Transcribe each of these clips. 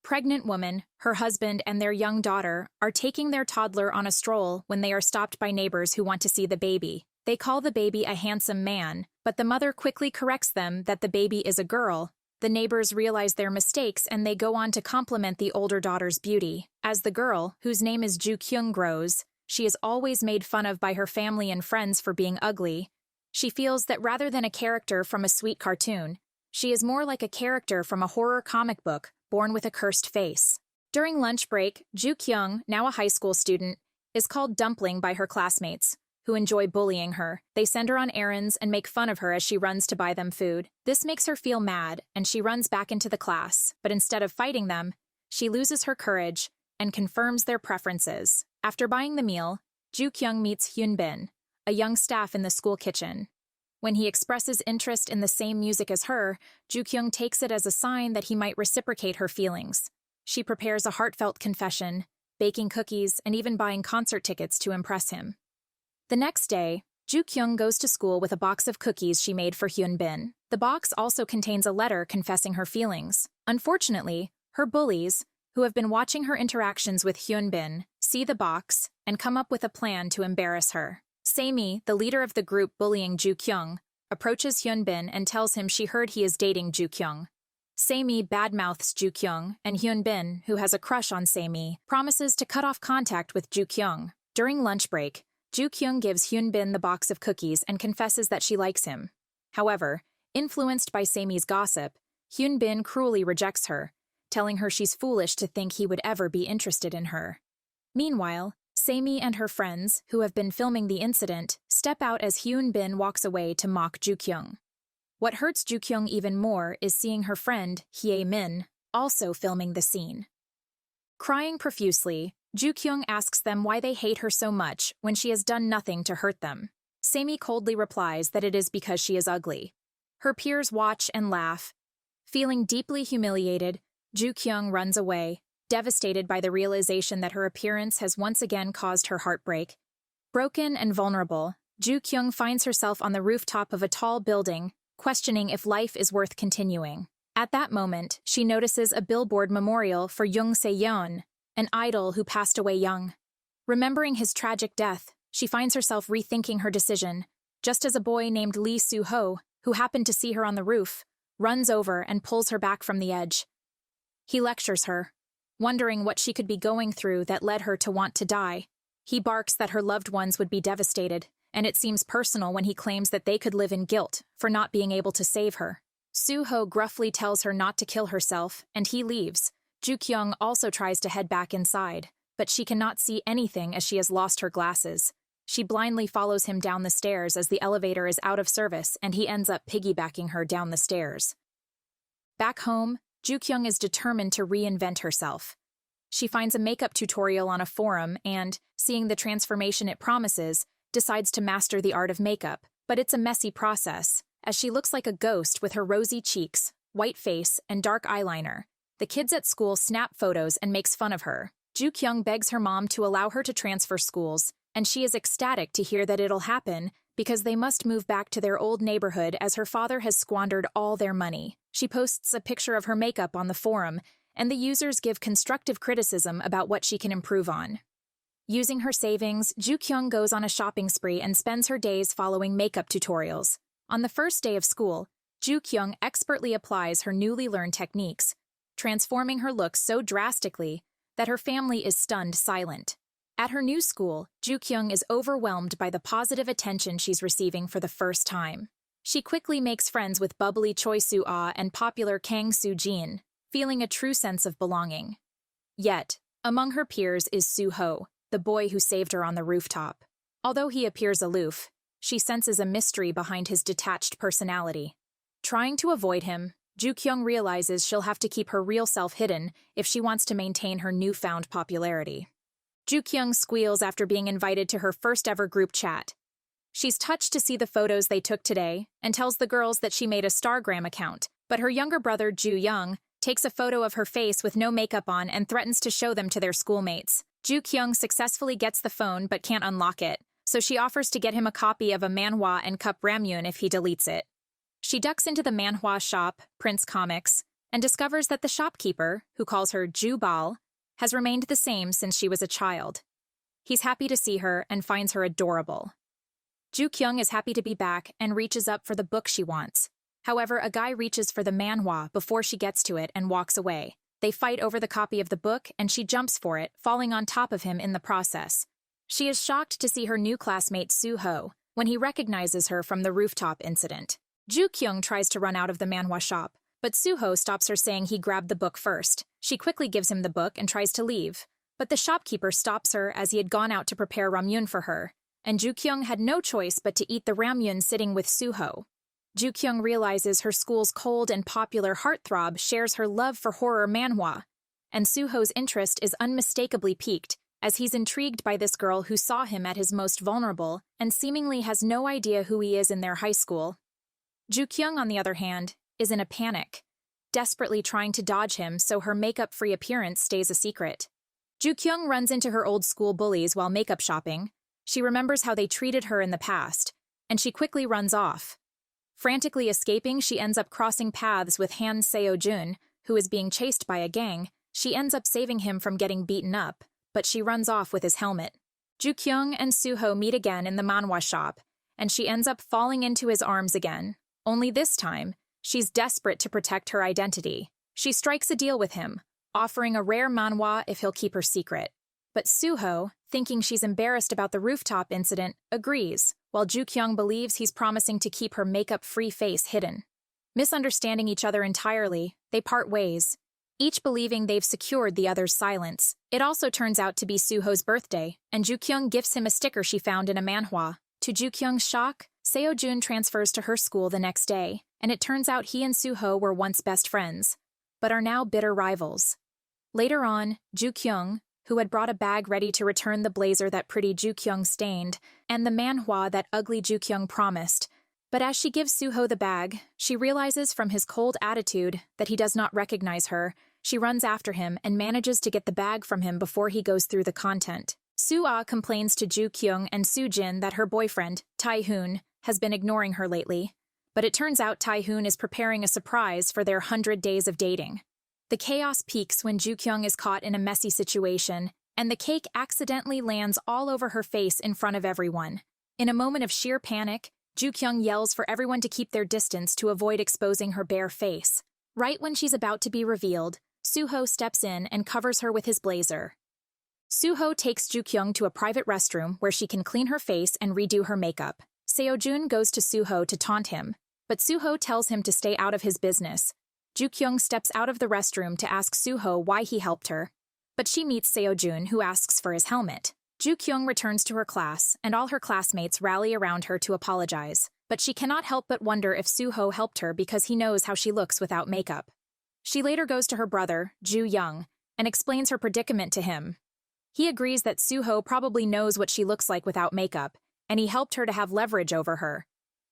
pregnant woman, her husband, and their young daughter are taking their toddler on a stroll when they are stopped by neighbors who want to see the baby. They call the baby a handsome man, but the mother quickly corrects them that the baby is a girl. The neighbors realize their mistakes and they go on to compliment the older daughter's beauty. As the girl, whose name is Ju Kyung, grows, she is always made fun of by her family and friends for being ugly. She feels that rather than a character from a sweet cartoon, she is more like a character from a horror comic book, born with a cursed face. During lunch break, Ju Kyung, now a high school student, is called Dumpling by her classmates, who enjoy bullying her. They send her on errands and make fun of her as she runs to buy them food. This makes her feel mad, and she runs back into the class, but instead of fighting them, she loses her courage and confirms their preferences. After buying the meal, Ju Kyung meets Hyun Bin, a young staff in the school kitchen. When he expresses interest in the same music as her, Ju Kyung takes it as a sign that he might reciprocate her feelings. She prepares a heartfelt confession, baking cookies, and even buying concert tickets to impress him. The next day, Ju Kyung goes to school with a box of cookies she made for Hyun Bin. The box also contains a letter confessing her feelings. Unfortunately, her bullies, who have been watching her interactions with Hyun Bin, see the box and come up with a plan to embarrass her. Saemi, the leader of the group bullying Ju Kyung, approaches Hyun Bin and tells him she heard he is dating Ju Kyung. Saemi badmouths Ju Kyung, and Hyun Bin, who has a crush on Saemi, promises to cut off contact with Ju Kyung. During lunch break, Ju Kyung gives Hyun Bin the box of cookies and confesses that she likes him. However, influenced by Saemi's gossip, Hyun Bin cruelly rejects her, telling her she's foolish to think he would ever be interested in her. Meanwhile, Saemi and her friends, who have been filming the incident, step out as Hyun Bin walks away to mock Ju Kyung. What hurts Ju Kyung even more is seeing her friend, Hye Min, also filming the scene. Crying profusely, Ju Kyung asks them why they hate her so much when she has done nothing to hurt them. Saemi coldly replies that it is because she is ugly. Her peers watch and laugh. Feeling deeply humiliated, Ju Kyung runs away, devastated by the realization that her appearance has once again caused her heartbreak. Broken and vulnerable, Ju Kyung finds herself on the rooftop of a tall building, questioning if life is worth continuing. At that moment, she notices a billboard memorial for Jung Se-yeon, an idol who passed away young. Remembering his tragic death, she finds herself rethinking her decision, just as a boy named Lee Soo-ho, who happened to see her on the roof, runs over and pulls her back from the edge. He lectures her, wondering what she could be going through that led her to want to die. He barks that her loved ones would be devastated, and it seems personal when he claims that they could live in guilt for not being able to save her. Soo-ho gruffly tells her not to kill herself, and he leaves. Ju Kyung also tries to head back inside, but she cannot see anything as she has lost her glasses. She blindly follows him down the stairs as the elevator is out of service, and he ends up piggybacking her down the stairs. Back home, Ju Kyung is determined to reinvent herself. She finds a makeup tutorial on a forum and, seeing the transformation it promises, decides to master the art of makeup. But it's a messy process, as she looks like a ghost with her rosy cheeks, white face, and dark eyeliner. The kids at school snap photos and makes fun of her. Ju Kyung begs her mom to allow her to transfer schools, and she is ecstatic to hear that it'll happen because they must move back to their old neighborhood as her father has squandered all their money. She posts a picture of her makeup on the forum, and the users give constructive criticism about what she can improve on. Using her savings, Ju Kyung goes on a shopping spree and spends her days following makeup tutorials. On the first day of school, Ju Kyung expertly applies her newly learned techniques, transforming her look so drastically that her family is stunned silent. At her new school, Ju Kyung is overwhelmed by the positive attention she's receiving for the first time. She quickly makes friends with bubbly Choi Soo-ah and popular Kang Soo-jin, feeling a true sense of belonging. Yet, among her peers is Soo-ho, the boy who saved her on the rooftop. Although he appears aloof, she senses a mystery behind his detached personality. Trying to avoid him, Ju Kyung realizes she'll have to keep her real self hidden if she wants to maintain her newfound popularity. Ju Kyung squeals after being invited to her first-ever group chat. She's touched to see the photos they took today and tells the girls that she made a Stargram account, but her younger brother, Ju Young, takes a photo of her face with no makeup on and threatens to show them to their schoolmates. Ju Kyung successfully gets the phone but can't unlock it, so she offers to get him a copy of a manhwa and cup ramyun if he deletes it. She ducks into the manhwa shop, Prince Comics, and discovers that the shopkeeper, who calls her Ju Bal, has remained the same since she was a child. He's happy to see her and finds her adorable. Ju Kyung is happy to be back and reaches up for the book she wants. However, a guy reaches for the manhwa before she gets to it and walks away. They fight over the copy of the book and she jumps for it, falling on top of him in the process. She is shocked to see her new classmate Soo-ho when he recognizes her from the rooftop incident. Ju Kyung tries to run out of the manhwa shop, but Soo-ho stops her saying he grabbed the book first. She quickly gives him the book and tries to leave, but the shopkeeper stops her as he had gone out to prepare ramyun for her, and Ju Kyung had no choice but to eat the ramyun sitting with Soo-ho. Ju Kyung realizes her school's cold and popular Heartthrob shares her love for horror manhwa, and Soo-ho's interest is unmistakably piqued, as he's intrigued by this girl who saw him at his most vulnerable and seemingly has no idea who he is in their high school. Ju Kyung, on the other hand, is in a panic, desperately trying to dodge him so her makeup-free appearance stays a secret. Ju Kyung runs into her old school bullies while makeup shopping. She remembers how they treated her in the past, and she quickly runs off. Frantically escaping, she ends up crossing paths with Han Seo-jun, who is being chased by a gang. She ends up saving him from getting beaten up, but she runs off with his helmet. Ju Kyung and Soo-ho meet again in the manhwa shop, and she ends up falling into his arms again. Only this time, she's desperate to protect her identity. She strikes a deal with him, offering a rare manhwa if he'll keep her secret. But Soo-ho, thinking she's embarrassed about the rooftop incident, agrees, while Ju Kyung believes he's promising to keep her makeup-free face hidden. Misunderstanding each other entirely, they part ways, each believing they've secured the other's silence. It also turns out to be Soo-ho's birthday, and Ju Kyung gifts him a sticker she found in a manhwa. To Ju Kyung's shock, Seo-jun transfers to her school the next day, and it turns out he and Soo-ho were once best friends, but are now bitter rivals. Later on, Ju Kyung, who had brought a bag ready to return the blazer that pretty Ju Kyung stained, and the manhwa that ugly Ju Kyung promised. But as she gives Soo-ho the bag, she realizes from his cold attitude that he does not recognize her. She runs after him and manages to get the bag from him before he goes through the content. Soo-ah complains to Ju Kyung and Soo-jin that her boyfriend, Tae-hoon, has been ignoring her lately. But it turns out Tae-hoon is preparing a surprise for their 100 days of dating. The chaos peaks when Ju Kyung is caught in a messy situation, and the cake accidentally lands all over her face in front of everyone. In a moment of sheer panic, Ju Kyung yells for everyone to keep their distance to avoid exposing her bare face. Right when she's about to be revealed, Soo-ho steps in and covers her with his blazer. Soo-ho takes Ju Kyung to a private restroom where she can clean her face and redo her makeup. Seo-jun goes to Soo-ho to taunt him, but Soo-ho tells him to stay out of his business. Ju Kyung steps out of the restroom to ask Soo-ho why he helped her, but she meets Seo-jun, who asks for his helmet. Ju Kyung returns to her class, and all her classmates rally around her to apologize, but she cannot help but wonder if Soo-ho helped her because he knows how she looks without makeup. She later goes to her brother, Ju Young, and explains her predicament to him. He agrees that Soo-ho probably knows what she looks like without makeup, and he helped her to have leverage over her.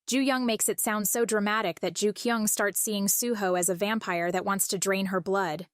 Ju Young makes it sound so dramatic that Ju Kyung starts seeing Soo-ho as a vampire that wants to drain her blood.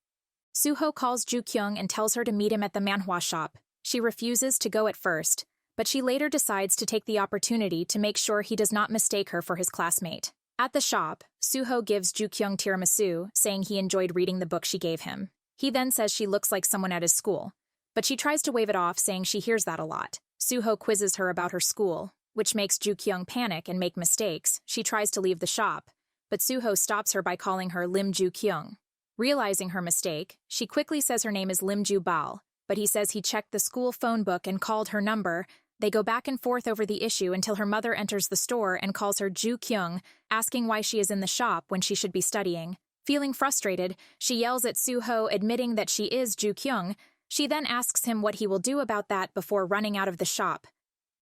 Soo-ho calls Ju Kyung and tells her to meet him at the manhwa shop. She refuses to go at first, but she later decides to take the opportunity to make sure he does not mistake her for his classmate. At the shop, Soo-ho gives Ju Kyung tiramisu, saying he enjoyed reading the book she gave him. He then says she looks like someone at his school, but she tries to wave it off, saying she hears that a lot. Soo-ho quizzes her about her school, which makes Ju Kyung panic and make mistakes. She tries to leave the shop, but Soo-ho stops her by calling her Lim Ju Kyung. Realizing her mistake, she quickly says her name is Lim Ju Bal, but he says he checked the school phone book and called her number. They go back and forth over the issue until her mother enters the store and calls her Ju Kyung, asking why she is in the shop when she should be studying. Feeling frustrated, she yells at Soo-ho, admitting that she is Ju Kyung. She then asks him what he will do about that before running out of the shop.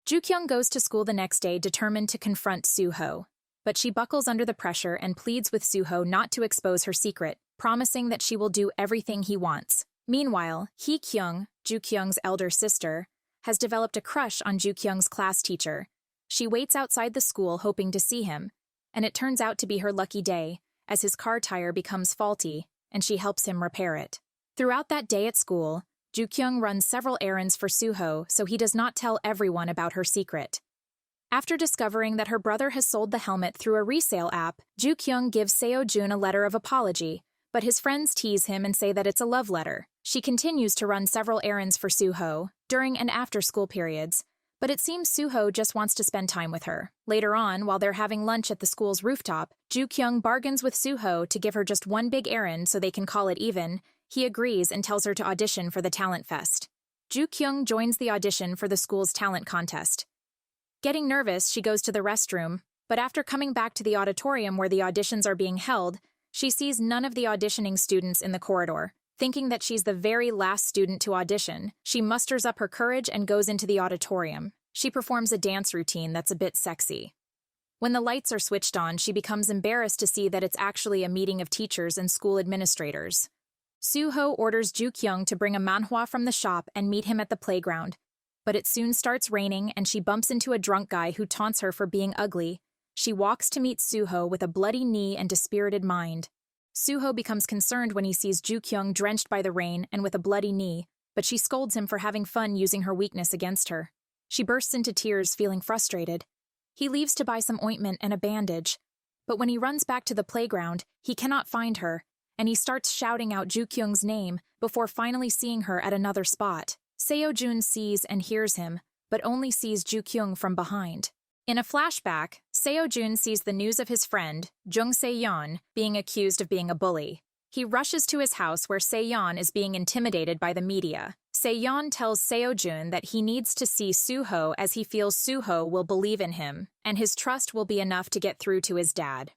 Ju Kyung goes to school the next day determined to confront Soo-ho, but she buckles under the pressure and pleads with Soo-ho not to expose her secret, promising that she will do everything he wants. Meanwhile, Hee Kyung, Ju Kyung's elder sister, has developed a crush on Ju Kyung's class teacher. She waits outside the school hoping to see him, and it turns out to be her lucky day, as his car tire becomes faulty, and she helps him repair it. Throughout that day at school, Ju Kyung runs several errands for Soo-ho so he does not tell everyone about her secret. After discovering that her brother has sold the helmet through a resale app, Ju Kyung gives Seo-jun a letter of apology, but his friends tease him and say that it's a love letter. She continues to run several errands for Soo-ho during and after school periods, but it seems Soo-ho just wants to spend time with her. Later on, while they're having lunch at the school's rooftop, Joo-kyung bargains with Soo-ho to give her just one big errand so they can call it even. He agrees and tells her to audition for the talent fest. Joo-kyung joins the audition for the school's talent contest. Getting nervous, she goes to the restroom, but after coming back to the auditorium where the auditions are being held, she sees none of the auditioning students in the corridor. Thinking that she's the very last student to audition, she musters up her courage and goes into the auditorium. She performs a dance routine that's a bit sexy. When the lights are switched on, she becomes embarrassed to see that it's actually a meeting of teachers and school administrators. Soo-ho orders Joo-kyung to bring a manhwa from the shop and meet him at the playground. But it soon starts raining and she bumps into a drunk guy who taunts her for being ugly. She walks to meet Soo-ho with a bloody knee and dispirited mind. Soo-ho becomes concerned when he sees Joo-kyung drenched by the rain and with a bloody knee, but she scolds him for having fun using her weakness against her. She bursts into tears, feeling frustrated. He leaves to buy some ointment and a bandage, but when he runs back to the playground, he cannot find her, and he starts shouting out Joo-kyung's name before finally seeing her at another spot. Seo-jun sees and hears him, but only sees Joo-kyung from behind. In a flashback, Seo-jun sees the news of his friend, Jung Se-yeon, being accused of being a bully. He rushes to his house where Se-yeon is being intimidated by the media. Se-yeon tells Seo-jun that he needs to see Soo-ho as he feels Soo-ho will believe in him, and his trust will be enough to get through to his dad.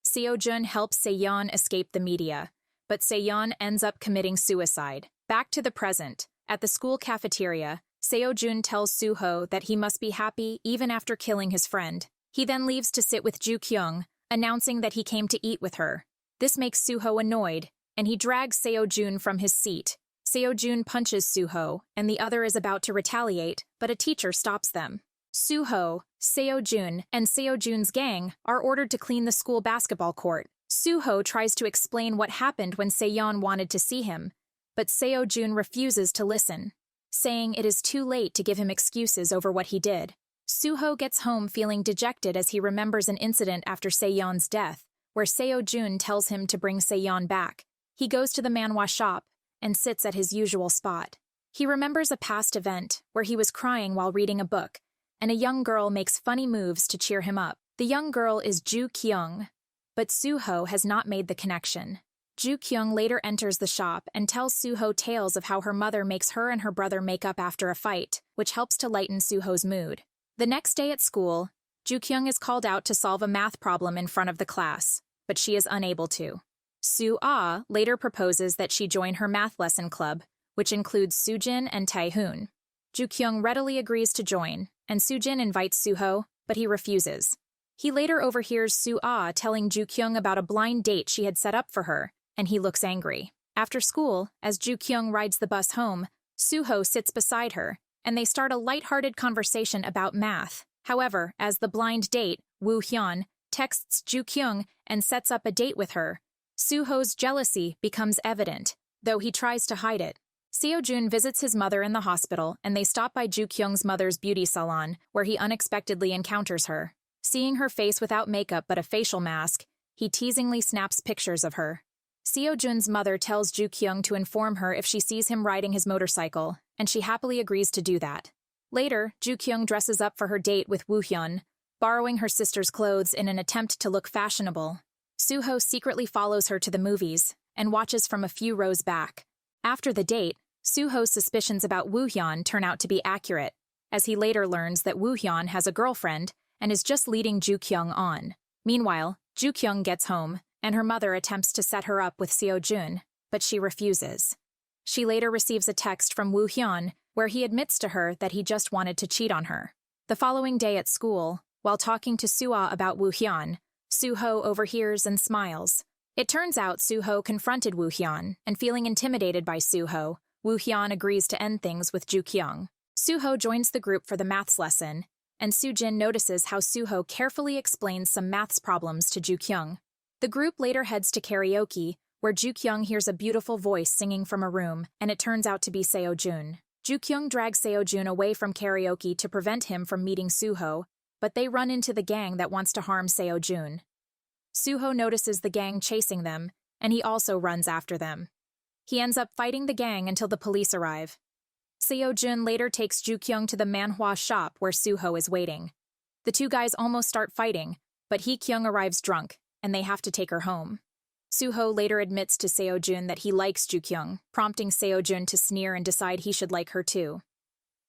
Seo-jun helps Se-yeon escape the media, but Se-yeon ends up committing suicide. Back to the present. At the school cafeteria, Seo-jun tells Soo-ho that he must be happy even after killing his friend. He then leaves to sit with Joo-kyung, announcing that he came to eat with her. This makes Soo-ho annoyed, and he drags Seo-jun from his seat. Seo-jun punches Soo-ho, and the other is about to retaliate, but a teacher stops them. Soo-ho, Seo-jun, and Seo-jun's gang are ordered to clean the school basketball court. Soo-ho tries to explain what happened when Se-yeon wanted to see him, but Seo-jun refuses to listen, saying it is too late to give him excuses over what he did. Soo-ho gets home feeling dejected as he remembers an incident after Se-yeon's death, where Seo-jun tells him to bring Se-yeon back. He goes to the manhwa shop and sits at his usual spot. He remembers a past event where he was crying while reading a book, and a young girl makes funny moves to cheer him up. The young girl is Joo-kyung, but Soo-ho has not made the connection. Joo-kyung later enters the shop and tells Soo-ho tales of how her mother makes her and her brother make up after a fight, which helps to lighten Soo-ho's mood. The next day at school, Joo-kyung is called out to solve a math problem in front of the class, but she is unable to. Soo-ah later proposes that she join her math lesson club, which includes Soo-jin and Tae-hoon. Joo-kyung readily agrees to join, and Soo-jin invites Soo-ho, but he refuses. He later overhears Soo-ah telling Joo-kyung about a blind date she had set up for her, and he looks angry. After school, as Joo-kyung rides the bus home, Soo-ho sits beside her, and they start a light-hearted conversation about math. However, as the blind date, Woo-hyun, texts Joo-kyung and sets up a date with her, Soo-ho's jealousy becomes evident, though he tries to hide it. Seo-jun visits his mother in the hospital, and they stop by Joo-kyung's mother's beauty salon, where he unexpectedly encounters her. Seeing her face without makeup but a facial mask, he teasingly snaps pictures of her. Seo-jun's mother tells Joo-kyung to inform her if she sees him riding his motorcycle, and she happily agrees to do that. Later, Joo-kyung dresses up for her date with Woo-hyun, borrowing her sister's clothes in an attempt to look fashionable. Soo-ho secretly follows her to the movies and watches from a few rows back. After the date, Soo-ho's suspicions about Woo-hyun turn out to be accurate, as he later learns that Woo-hyun has a girlfriend and is just leading Joo-kyung on. Meanwhile, Joo-kyung gets home, and her mother attempts to set her up with Seo-jun, but she refuses. She later receives a text from Woo-hyun where he admits to her that he just wanted to cheat on her. The following day at school, while talking to Soo-ah about Woo-hyun, Soo-ho overhears and smiles. It turns out Soo-ho confronted Woo-hyun, and feeling intimidated by Soo-ho, Woo-hyun agrees to end things with Joo-kyung. Soo-ho joins the group for the maths lesson, and Soo-jin notices how Soo-ho carefully explains some maths problems to Joo-kyung. The group later heads to karaoke, where Joo-kyung hears a beautiful voice singing from a room, and it turns out to be Seo-jun. Joo-kyung drags Seo-jun away from karaoke to prevent him from meeting Soo-ho, but they run into the gang that wants to harm Seo-jun. Soo-ho notices the gang chasing them, and he also runs after them. He ends up fighting the gang until the police arrive. Seo-jun later takes Ju-kyung to the manhwa shop where Suho is waiting. The two guys almost start fighting, but Hee-kyung arrives drunk, and they have to take her home. Suho later admits to Seo-jun that he likes Ju-kyung, prompting Seo-jun to sneer and decide he should like her too.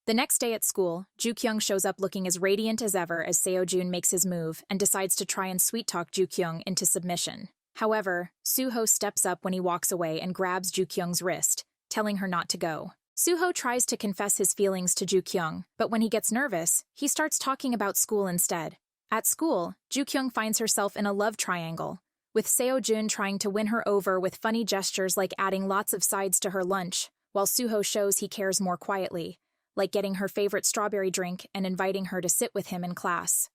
The next day at school, Ju-kyung shows up looking as radiant as ever as Seo-jun makes his move and decides to try and sweet-talk Ju-kyung into submission. However, Suho steps up when he walks away and grabs Ju-kyung's wrist, telling her not to go. Suho tries to confess his feelings to Ju-kyung, but when he gets nervous, he starts talking about school instead. At school, Ju-kyung finds herself in a love triangle, with Seo-jun trying to win her over with funny gestures like adding lots of sides to her lunch, while Suho shows he cares more quietly, like getting her favorite strawberry drink and inviting her to sit with him in class.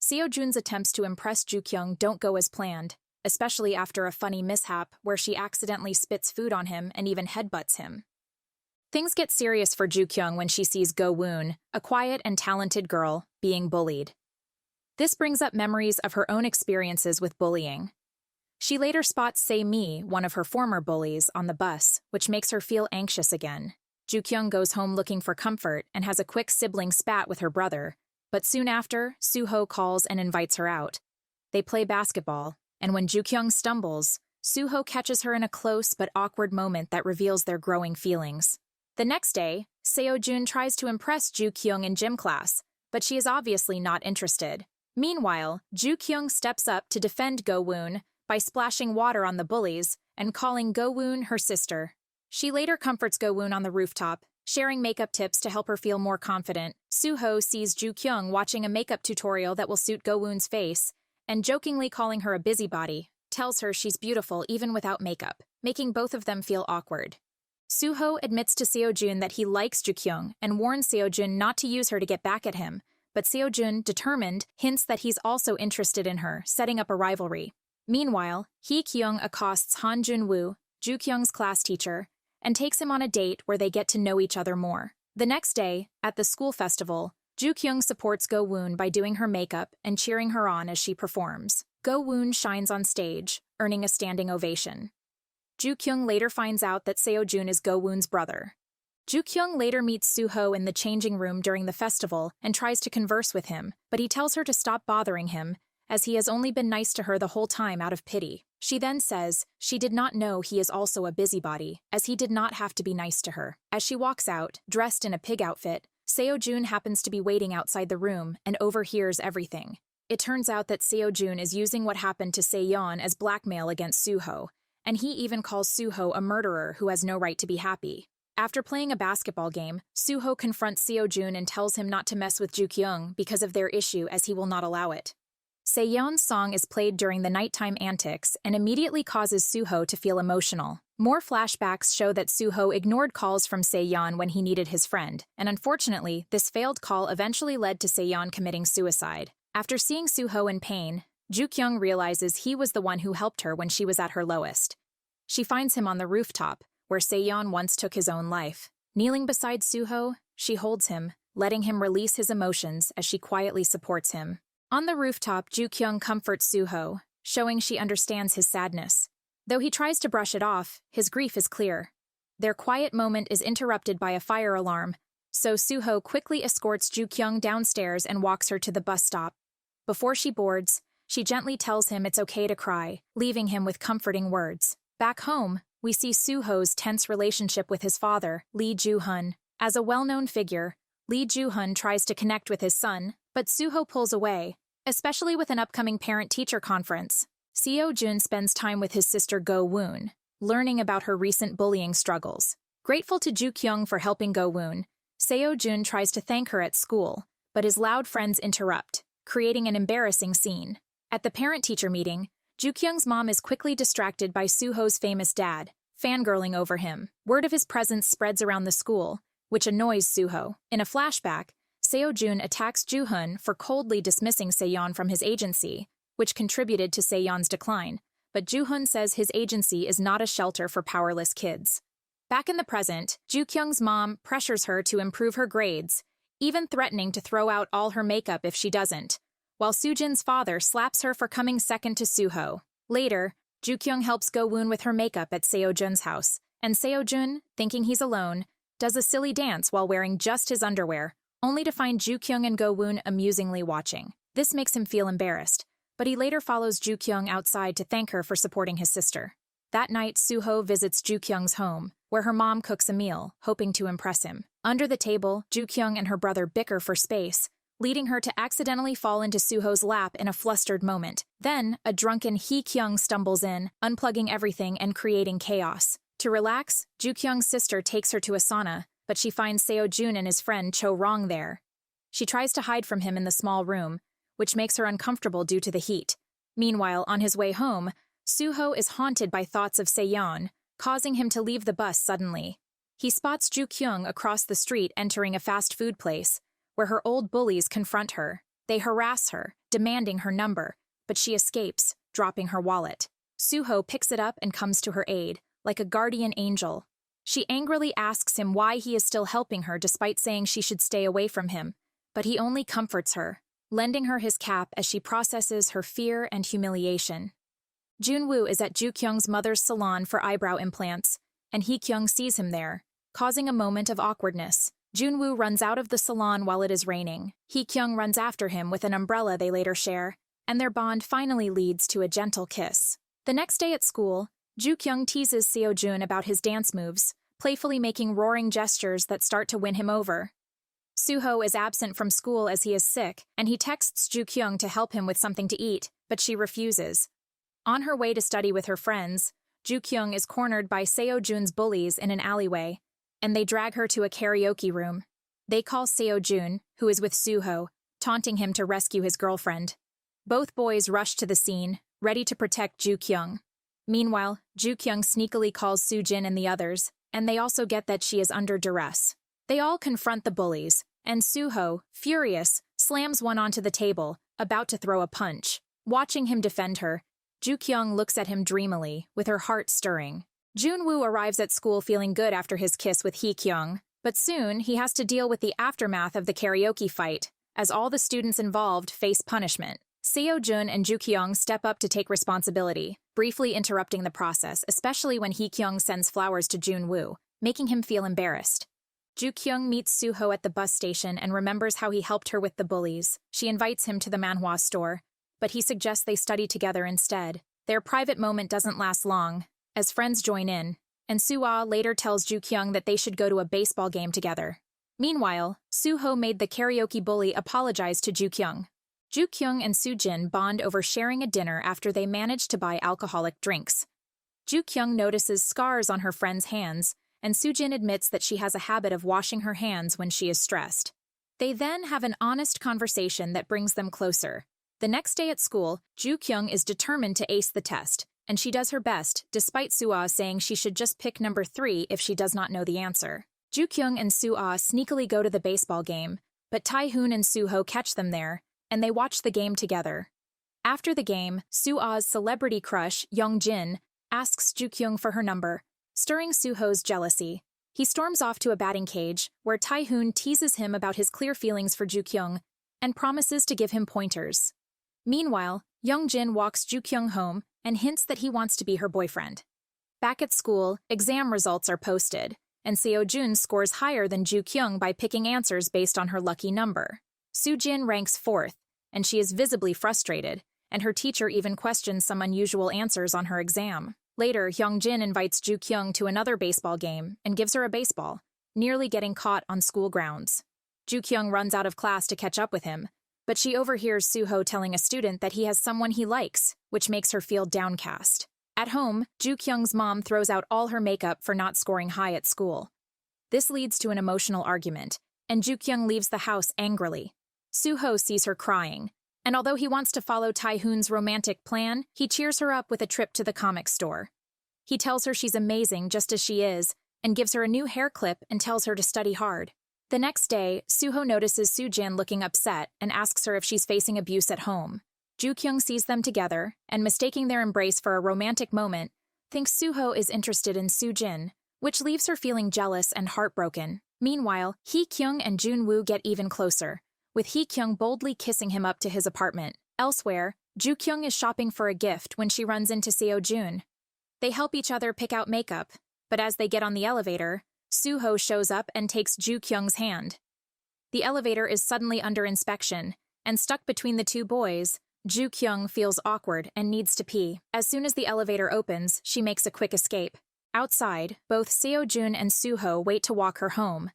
Seo-jun's attempts to impress Ju-kyung don't go as planned, especially after a funny mishap where she accidentally spits food on him and even headbutts him. Things get serious for Ju-kyung when she sees Go-woon, a quiet and talented girl, being bullied. This brings up memories of her own experiences with bullying. She later spots Se-mi, one of her former bullies, on the bus, which makes her feel anxious again. Ju-kyung goes home looking for comfort and has a quick sibling spat with her brother, but soon after, Suho calls and invites her out. They play basketball, and when Ju-kyung stumbles, Suho catches her in a close but awkward moment that reveals their growing feelings. The next day, Seo-jun tries to impress Ju-kyung in gym class, but she is obviously not interested. Meanwhile, Ju-kyung steps up to defend Go-woon by splashing water on the bullies and calling Go-woon her sister. She later comforts Go-woon on the rooftop, sharing makeup tips to help her feel more confident. Suho sees Ju-kyung watching a makeup tutorial that will suit Go-woon's face, and jokingly calling her a busybody, tells her she's beautiful even without makeup, making both of them feel awkward. Suho admits to Seo-jun that he likes Ju-kyung and warns Seo-jun not to use her to get back at him, but Seo-jun, determined, hints that he's also interested in her, setting up a rivalry. Meanwhile, Hee-kyung accosts Han Jun-woo, Ju-kyung's class teacher, and takes him on a date where they get to know each other more. The next day, at the school festival, Ju-kyung supports Go-woon by doing her makeup and cheering her on as she performs. Go-woon shines on stage, earning a standing ovation. Ju-kyung later finds out that Seo-jun is Go-woon's brother. Ju-kyung later meets Suho in the changing room during the festival and tries to converse with him, but he tells her to stop bothering him, as he has only been nice to her the whole time out of pity. She then says she did not know he is also a busybody, as he did not have to be nice to her. As she walks out, dressed in a pig outfit, Seo-jun happens to be waiting outside the room and overhears everything. It turns out that Seo-jun is using what happened to Se-yeon as blackmail against Suho, and he even calls Suho a murderer who has no right to be happy. After playing a basketball game, Suho confronts Seo-jun and tells him not to mess with Ju-kyung because of their issue, as he will not allow it. Se-yeon's song is played during the nighttime antics and immediately causes Suho to feel emotional. More flashbacks show that Suho ignored calls from Se-yeon when he needed his friend, and unfortunately, this failed call eventually led to Se-yeon committing suicide. After seeing Suho in pain, Ju-kyung realizes he was the one who helped her when she was at her lowest. She finds him on the rooftop, where Se-yeon once took his own life. Kneeling beside Suho, she holds him, letting him release his emotions as she quietly supports him. On the rooftop, Ju-kyung comforts Suho, showing she understands his sadness. Though he tries to brush it off, his grief is clear. Their quiet moment is interrupted by a fire alarm, so Suho quickly escorts Ju-kyung downstairs and walks her to the bus stop. Before she boards, she gently tells him it's okay to cry, leaving him with comforting words. Back home, we see Suho's tense relationship with his father, Lee Ju-hun. As a well-known figure, Lee Ju-hun tries to connect with his son, but Suho pulls away, especially with an upcoming parent-teacher conference. Seo-jun spends time with his sister Go-woon, learning about her recent bullying struggles. Grateful to Ju-kyung for helping Go-woon, Seo-jun tries to thank her at school, but his loud friends interrupt, creating an embarrassing scene. At the parent-teacher meeting, Ju-kyung's mom is quickly distracted by Suho's famous dad, fangirling over him. Word of his presence spreads around the school, which annoys Suho. In a flashback, Seo-jun attacks Ju-hun for coldly dismissing Se-yeon from his agency, which contributed to Se-yeon's decline, but Ju-hun says his agency is not a shelter for powerless kids. Back in the present, Ju-kyung's mom pressures her to improve her grades, even threatening to throw out all her makeup if she doesn't, while Soo-jin's father slaps her for coming second to Suho. Later, Ju-kyung helps Go-woon with her makeup at Seo-jun's house, and Seo-jun, thinking he's alone, does a silly dance while wearing just his underwear, only to find Ju-kyung and Go-woon amusingly watching. This makes him feel embarrassed, but he later follows Ju-kyung outside to thank her for supporting his sister. That night, Soo-ho visits Ju-kyung's home, where her mom cooks a meal, hoping to impress him. Under the table, Ju-kyung and her brother bicker for space, leading her to accidentally fall into Soo-ho's lap in a flustered moment. Then, a drunken Hee-kyung stumbles in, unplugging everything and creating chaos. To relax, Ju-kyung's sister takes her to a sauna, but she finds Seo-jun and his friend Cho-rong there. She tries to hide from him in the small room, which makes her uncomfortable due to the heat. Meanwhile, on his way home, Soo-ho is haunted by thoughts of Se-yeon, causing him to leave the bus suddenly. He spots Ju-kyung across the street entering a fast food place, where her old bullies confront her. They harass her, demanding her number, but she escapes, dropping her wallet. Soo-ho picks it up and comes to her aid, like a guardian angel. She angrily asks him why he is still helping her despite saying she should stay away from him, but he only comforts her, lending her his cap as she processes her fear and humiliation. Jun-woo is at Ju-kyung's mother's salon for eyebrow implants, and Hee-kyung sees him there, causing a moment of awkwardness. Jun-woo runs out of the salon while it is raining. Hee-kyung runs after him with an umbrella they later share, and their bond finally leads to a gentle kiss. The next day at school, Ju-kyung teases Seo-jun about his dance moves, playfully making roaring gestures that start to win him over. Soo-ho is absent from school as he is sick, and he texts Ju-kyung to help him with something to eat, but she refuses. On her way to study with her friends, Ju-kyung is cornered by Seo-jun's bullies in an alleyway, and they drag her to a karaoke room. They call Seo-jun, who is with Soo-ho, taunting him to rescue his girlfriend. Both boys rush to the scene, ready to protect Ju-kyung. Meanwhile, Ju-kyung sneakily calls Soo-jin and the others, and they also get that she is under duress. They all confront the bullies, and Soo-ho, furious, slams one onto the table, about to throw a punch. Watching him defend her, Ju-kyung looks at him dreamily, with her heart stirring. Jun-woo arrives at school feeling good after his kiss with Hee-kyung, but soon he has to deal with the aftermath of the karaoke fight, as all the students involved face punishment. Seo-jun and Ju-kyung step up to take responsibility, briefly interrupting the process, especially when Hee-kyung sends flowers to Jun-woo, making him feel embarrassed. Ju-kyung meets Soo-ho at the bus station and remembers how he helped her with the bullies. She invites him to the manhwa store, but he suggests they study together instead. Their private moment doesn't last long, as friends join in, and Soo-ah later tells Ju-kyung that they should go to a baseball game together. Meanwhile, Soo-ho made the karaoke bully apologize to Ju-kyung. Ju-kyung and Soo-jin bond over sharing a dinner after they manage to buy alcoholic drinks. Ju-kyung notices scars on her friend's hands, and Soo-jin admits that she has a habit of washing her hands when she is stressed. They then have an honest conversation that brings them closer. The next day at school, Ju-kyung is determined to ace the test, and she does her best, despite Soo-ah saying she should just pick number 3 if she does not know the answer. Ju-kyung and Soo-ah sneakily go to the baseball game, but Tae-hoon and Soo-ho catch them there, and they watch the game together. After the game, Soo-ah's celebrity crush, Young-jin, asks Ju-kyung for her number, stirring Soo-ho's jealousy. He storms off to a batting cage, where Tae-hoon teases him about his clear feelings for Ju-kyung and promises to give him pointers. Meanwhile, Young-jin walks Ju-kyung home and hints that he wants to be her boyfriend. Back at school, exam results are posted, and Seo-jun scores higher than Ju-kyung by picking answers based on her lucky number. Soo-jin ranks 4th, and she is visibly frustrated, and her teacher even questions some unusual answers on her exam. Later, Hyung-jin invites Ju-kyung to another baseball game and gives her a baseball, nearly getting caught on school grounds. Ju-kyung runs out of class to catch up with him, but she overhears Soo-ho telling a student that he has someone he likes, which makes her feel downcast. At home, Ju-kyung's mom throws out all her makeup for not scoring high at school. This leads to an emotional argument, and Ju-kyung leaves the house angrily. Soo-ho sees her crying, and although he wants to follow Tae-hoon's romantic plan, he cheers her up with a trip to the comic store. He tells her she's amazing just as she is, and gives her a new hair clip and tells her to study hard. The next day, Soo-ho notices Soo-jin looking upset and asks her if she's facing abuse at home. Ju-kyung sees them together, and mistaking their embrace for a romantic moment, thinks Soo-ho is interested in Soo-jin, which leaves her feeling jealous and heartbroken. Meanwhile, Hee-kyung and Jun-woo get even closer, with Hee-kyung boldly kissing him up to his apartment. Elsewhere, Joo-kyung is shopping for a gift when she runs into Seo-jun. They help each other pick out makeup, but as they get on the elevator, Soo-ho shows up and takes Joo-kyung's hand. The elevator is suddenly under inspection, and stuck between the two boys, Joo-kyung feels awkward and needs to pee. As soon as the elevator opens, she makes a quick escape. Outside, both Seo-jun and Soo-ho wait to walk her home,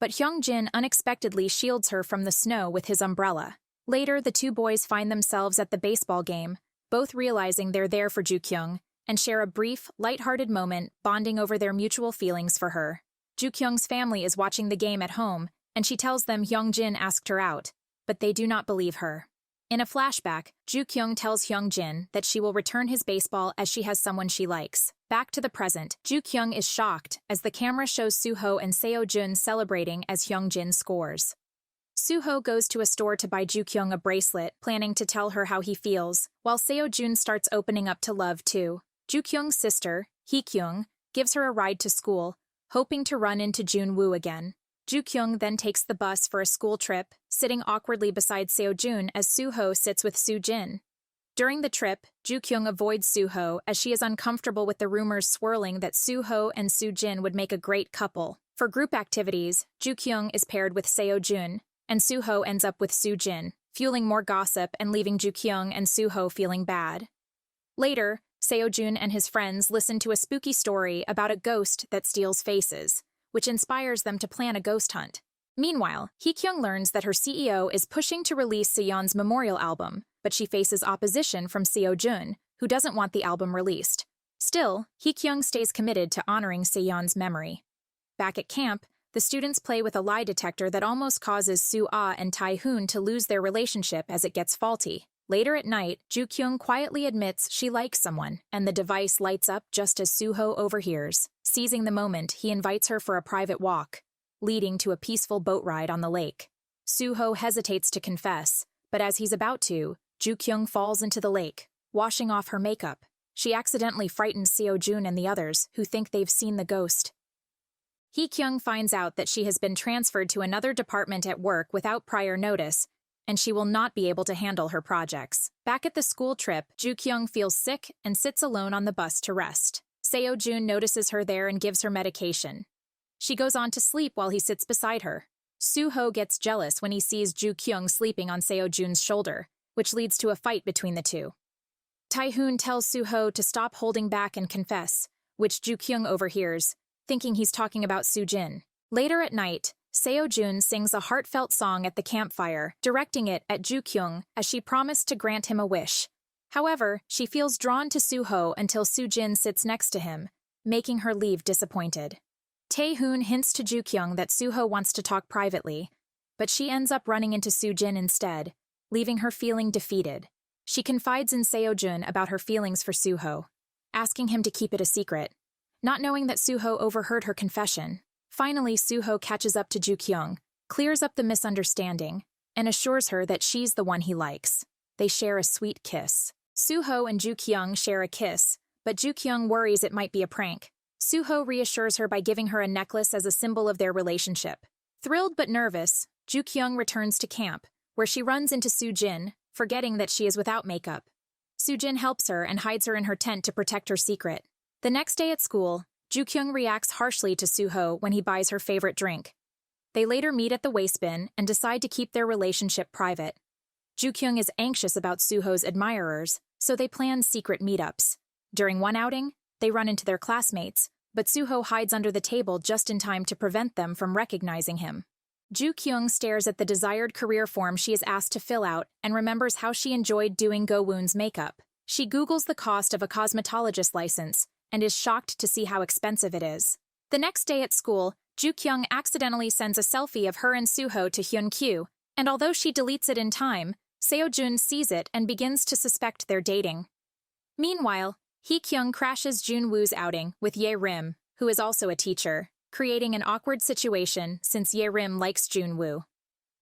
but Hyung-jin unexpectedly shields her from the snow with his umbrella. Later, the two boys find themselves at the baseball game, both realizing they're there for Joo-kyung, and share a brief, light-hearted moment bonding over their mutual feelings for her. Joo-kyung's family is watching the game at home, and she tells them Hyung-jin asked her out, but they do not believe her. In a flashback, Joo-kyung tells Hyung-jin that she will return his baseball as she has someone she likes. Back to the present, Joo-kyung is shocked as the camera shows Soo-ho and Seo-jun celebrating as Hyung-jin scores. Soo-ho goes to a store to buy Joo-kyung a bracelet, planning to tell her how he feels, while Seo-jun starts opening up to love too. Joo-kyung's sister, Hee-kyung, gives her a ride to school, hoping to run into Jun-woo again. Joo-kyung then takes the bus for a school trip, sitting awkwardly beside Seo-jun as Soo-ho sits with Soo-jin. During the trip, Joo-kyung avoids Soo-ho as she is uncomfortable with the rumors swirling that Soo-ho and Soo-jin would make a great couple. For group activities, Joo-kyung is paired with Seo-jun, and Soo-ho ends up with Soo-jin, fueling more gossip and leaving Joo-kyung and Soo-ho feeling bad. Later, Seo-jun and his friends listen to a spooky story about a ghost that steals faces, which inspires them to plan a ghost hunt. Meanwhile, Hee-kyung learns that her CEO is pushing to release Seon's memorial album, but she faces opposition from Seo-jun, who doesn't want the album released. Still, Hee-kyung stays committed to honoring Seon's memory. Back at camp, the students play with a lie detector that almost causes Soo-ah and Tae-hoon to lose their relationship as it gets faulty. Later at night, Joo-kyung quietly admits she likes someone, and the device lights up just as Soo-ho overhears. Seizing the moment, he invites her for a private walk, leading to a peaceful boat ride on the lake. Soo-ho hesitates to confess, but as he's about to, Joo-kyung falls into the lake, washing off her makeup. She accidentally frightens Seo-jun and the others, who think they've seen the ghost. Hee-kyung finds out that she has been transferred to another department at work without prior notice, and she will not be able to handle her projects. Back at the school trip, Joo-kyung feels sick and sits alone on the bus to rest. Seo-jun notices her there and gives her medication. She goes on to sleep while he sits beside her. Soo-ho gets jealous when he sees Joo-kyung sleeping on Seo-jun's shoulder, which leads to a fight between the two. Tae-hoon tells Soo-ho to stop holding back and confess, which Joo-kyung overhears, thinking he's talking about Soo-jin. Later at night, Seo-jun sings a heartfelt song at the campfire, directing it at Joo-kyung as she promised to grant him a wish. However, she feels drawn to Soo-ho until Soo-jin sits next to him, making her leave disappointed. Tae-hoon hints to Joo-kyung that Soo-ho wants to talk privately, but she ends up running into Soo-jin instead, leaving her feeling defeated. She confides in Seo-jun about her feelings for Soo-ho, asking him to keep it a secret, not knowing that Soo-ho overheard her confession. Finally, Soo-ho catches up to Joo-kyung, clears up the misunderstanding, and assures her that she's the one he likes. They share a sweet kiss. Soo-ho and Joo-kyung share a kiss, but Joo-kyung worries it might be a prank. Soo-ho reassures her by giving her a necklace as a symbol of their relationship. Thrilled but nervous, Joo-kyung returns to camp, where she runs into Soo-jin, forgetting that she is without makeup. Soo-jin helps her and hides her in her tent to protect her secret. The next day at school, Joo-kyung reacts harshly to Soo-ho when he buys her favorite drink. They later meet at the waste bin and decide to keep their relationship private. Joo-kyung is anxious about Soo-ho's admirers, so they plan secret meetups. During one outing, they run into their classmates, but Soo-ho hides under the table just in time to prevent them from recognizing him. Joo-kyung stares at the desired career form she is asked to fill out and remembers how she enjoyed doing Go-woon's makeup. She Googles the cost of a cosmetologist license and is shocked to see how expensive it is. The next day at school, Joo-kyung accidentally sends a selfie of her and Soo-ho to Hyun-kyu, and although she deletes it in time, Seo-jun sees it and begins to suspect they're dating. Meanwhile, Hee-kyung crashes Jun-woo's outing with Ye-rim, who is also a teacher, creating an awkward situation since Ye-rim likes Jun-woo.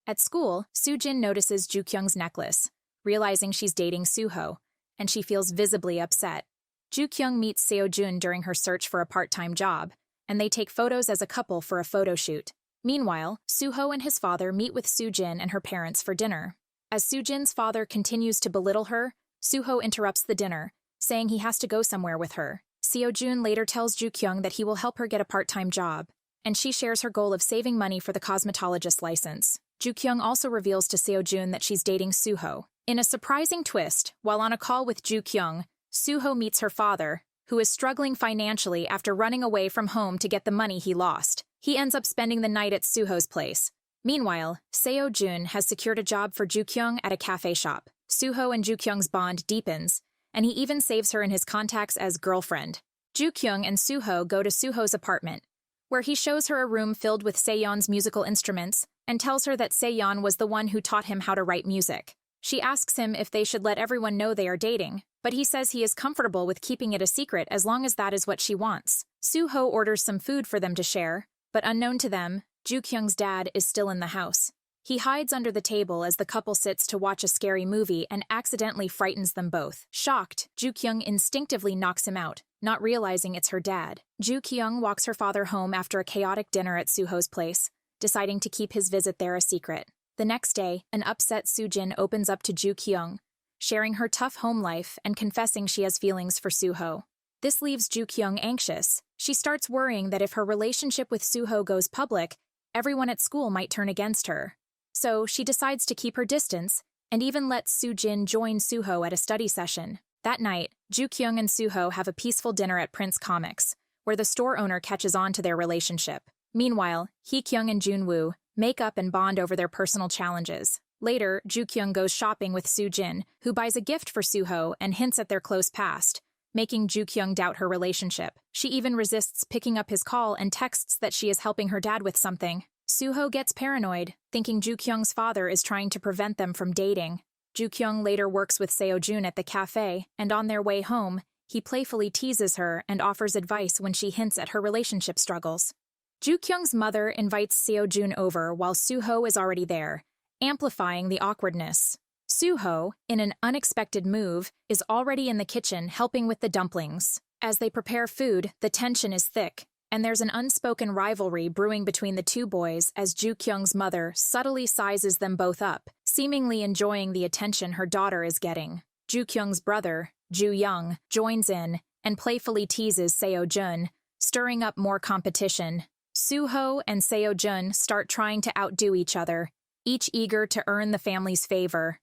At school, Soo-jin notices Joo-kyung's necklace, realizing she's dating Soo-ho, and she feels visibly upset. Joo-kyung meets Seo-jun during her search for a part-time job, and they take photos as a couple for a photo shoot. Meanwhile, Soo-ho and his father meet with Soo-jin and her parents for dinner. As Soo-jin's father continues to belittle her, Suho interrupts the dinner, saying he has to go somewhere with her. Seo-jun later tells Ju-kyung that he will help her get a part-time job, and she shares her goal of saving money for the cosmetologist license. Ju-kyung also reveals to Seo-jun that she's dating Suho. In a surprising twist, while on a call with Ju-kyung, Suho meets her father, who is struggling financially after running away from home to get the money he lost. He ends up spending the night at Suho's place. Meanwhile, Seo-jun has secured a job for Ju-kyung at a cafe shop. Suho and Ju-kyung's bond deepens, and he even saves her in his contacts as girlfriend. Ju-kyung and Suho go to Suho's apartment, where he shows her a room filled with Seyeon's musical instruments and tells her that Seyeon was the one who taught him how to write music. She asks him if they should let everyone know they are dating, but he says he is comfortable with keeping it a secret as long as that is what she wants. Suho orders some food for them to share, but unknown to them, Ju-kyung's dad is still in the house. He hides under the table as the couple sits to watch a scary movie and accidentally frightens them both. Shocked, Ju-kyung instinctively knocks him out, not realizing it's her dad. Ju-kyung walks her father home after a chaotic dinner at Suho's place, deciding to keep his visit there a secret. The next day, an upset Soo-jin opens up to Ju-kyung, sharing her tough home life and confessing she has feelings for Suho. This leaves Ju-kyung anxious. She starts worrying that if her relationship with Suho goes public, everyone at school might turn against her. So she decides to keep her distance and even lets Soo-jin join Suho at a study session. That night, Ju-kyung and Suho have a peaceful dinner at Prince Comics, where the store owner catches on to their relationship. Meanwhile, Hee-kyung and Junwoo make up and bond over their personal challenges. Later, Ju-kyung goes shopping with Soo-jin, who buys a gift for Suho and hints at their close past, making Ju-kyung doubt her relationship. She even resists picking up his call and texts that she is helping her dad with something. Suho gets paranoid, thinking Ju-kyung's father is trying to prevent them from dating. Ju-kyung later works with Seo-jun at the cafe, and on their way home, he playfully teases her and offers advice when she hints at her relationship struggles. Ju-kyung's mother invites Seo-jun over while Suho is already there, amplifying the awkwardness. Suho, in an unexpected move, is already in the kitchen helping with the dumplings. As they prepare food, the tension is thick, and there's an unspoken rivalry brewing between the two boys as Ju-kyung's mother subtly sizes them both up, seemingly enjoying the attention her daughter is getting. Ju-kyung's brother, Ju-young, joins in and playfully teases Seo-jun, stirring up more competition. Suho and Seo-jun start trying to outdo each other, each eager to earn the family's favor.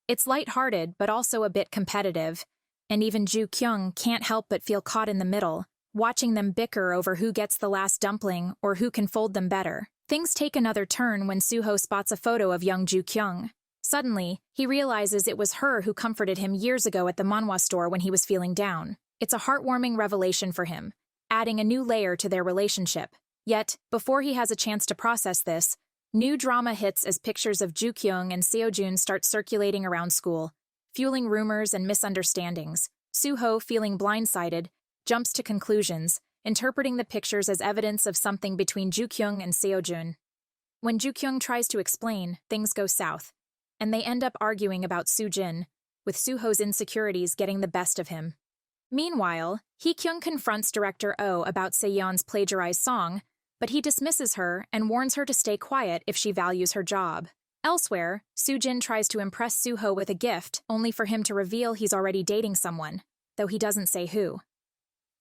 It's lighthearted but also a bit competitive, and even Ju-kyung can't help but feel caught in the middle, watching them bicker over who gets the last dumpling or who can fold them better. Things take another turn when Suho spots a photo of young Ju-kyung. Suddenly, he realizes it was her who comforted him years ago at the manhwa store when he was feeling down. It's a heartwarming revelation for him, adding a new layer to their relationship. Yet, before he has a chance to process this, new drama hits as pictures of Ju-kyung and Seo-jun start circulating around school, fueling rumors and misunderstandings. Suho, feeling blindsided, jumps to conclusions, interpreting the pictures as evidence of something between Ju-kyung and Seo-jun. When Ju-kyung tries to explain, things go south, and they end up arguing about Soo-jin, with Suho's insecurities getting the best of him. Meanwhile, Hee-kyung confronts director Oh about Seyeon's plagiarized song, but he dismisses her and warns her to stay quiet if she values her job. Elsewhere, Soo-jin tries to impress Suho with a gift, only for him to reveal he's already dating someone, though he doesn't say who.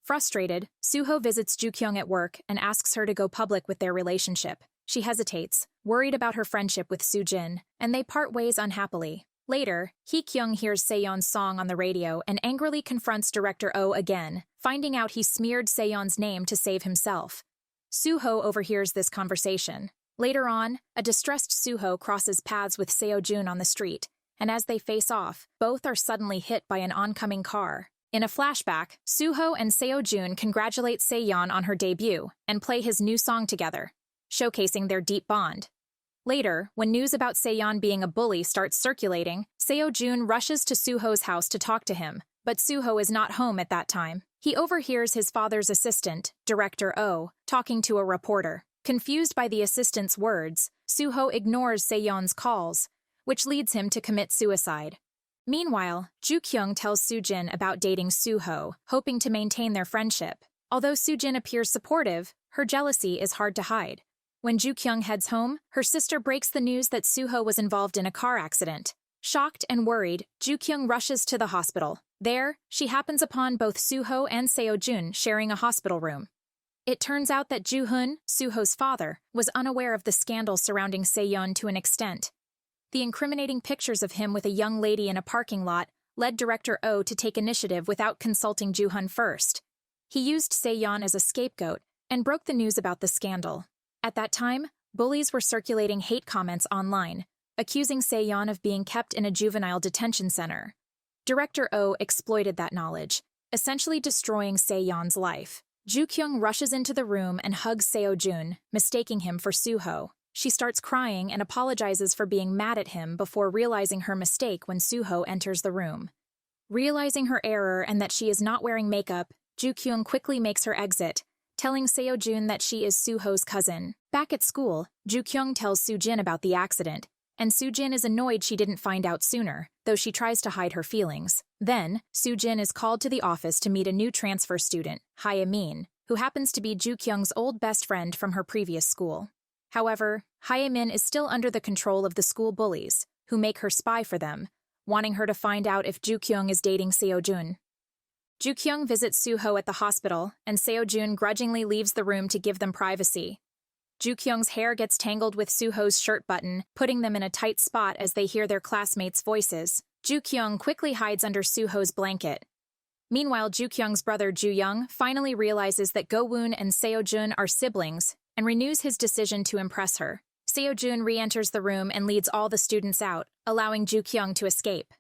Frustrated, Suho visits Ju-kyung at work and asks her to go public with their relationship. She hesitates, worried about her friendship with Soo-jin, and they part ways unhappily. Later, Hee-kyung hears Seyeon's song on the radio and angrily confronts director Oh again, finding out he smeared Seyeon's name to save himself. Suho overhears this conversation. Later on, a distressed Suho crosses paths with Seo-jun on the street, and as they face off, both are suddenly hit by an oncoming car. In a flashback, Suho and Seo-jun congratulate Seyeon on her debut and play his new song together, showcasing their deep bond. Later, when news about Seyeon being a bully starts circulating, Seo-jun rushes to Suho's house to talk to him, but Suho is not home at that time. He overhears his father's assistant, director Oh, talking to a reporter. Confused by the assistant's words, Suho ignores Seyeon's calls, which leads him to commit suicide. Meanwhile, Ju-kyung tells Soo-jin about dating Suho, hoping to maintain their friendship. Although Soo-jin appears supportive, her jealousy is hard to hide. When Ju-kyung heads home, her sister breaks the news that Suho was involved in a car accident. Shocked and worried, Ju-kyung rushes to the hospital. There, she happens upon both Suho and Seo-jun sharing a hospital room. It turns out that Ju-hun, Suho's father, was unaware of the scandal surrounding Se-yeon to an extent. The incriminating pictures of him with a young lady in a parking lot led Director Oh to take initiative without consulting Ju-hun first. He used Se-yeon as a scapegoat and broke the news about the scandal. At that time, bullies were circulating hate comments online, accusing Se-yeon of being kept in a juvenile detention center. Director Oh exploited that knowledge, essentially destroying Se-yeon's life. Ju-kyung rushes into the room and hugs Seo-jun, mistaking him for Suho. She starts crying and apologizes for being mad at him before realizing her mistake when Suho enters the room. Realizing her error and that she is not wearing makeup, Ju-kyung quickly makes her exit, telling Seo-jun that she is Suho's cousin. Back at school, Ju-kyung tells Soo-jin about the accident, and Soo-jin is annoyed she didn't find out sooner, though she tries to hide her feelings. Then, Soo-jin is called to the office to meet a new transfer student, Hae-min, who happens to be Ju-kyung's old best friend from her previous school. However, Hae-min is still under the control of the school bullies, who make her spy for them, wanting her to find out if Ju-kyung is dating Seo-jun. Ju-kyung visits Suho at the hospital, and Seo-jun grudgingly leaves the room to give them privacy. Ju-kyung's hair gets tangled with Suho's shirt button, putting them in a tight spot as they hear their classmates' voices. Ju-kyung quickly hides under Suho's blanket. Meanwhile, Ju-kyung's brother Ju-young finally realizes that Go-woon and Seo-jun are siblings and renews his decision to impress her. Seo-jun re-enters the room and leads all the students out, allowing Ju-kyung to escape.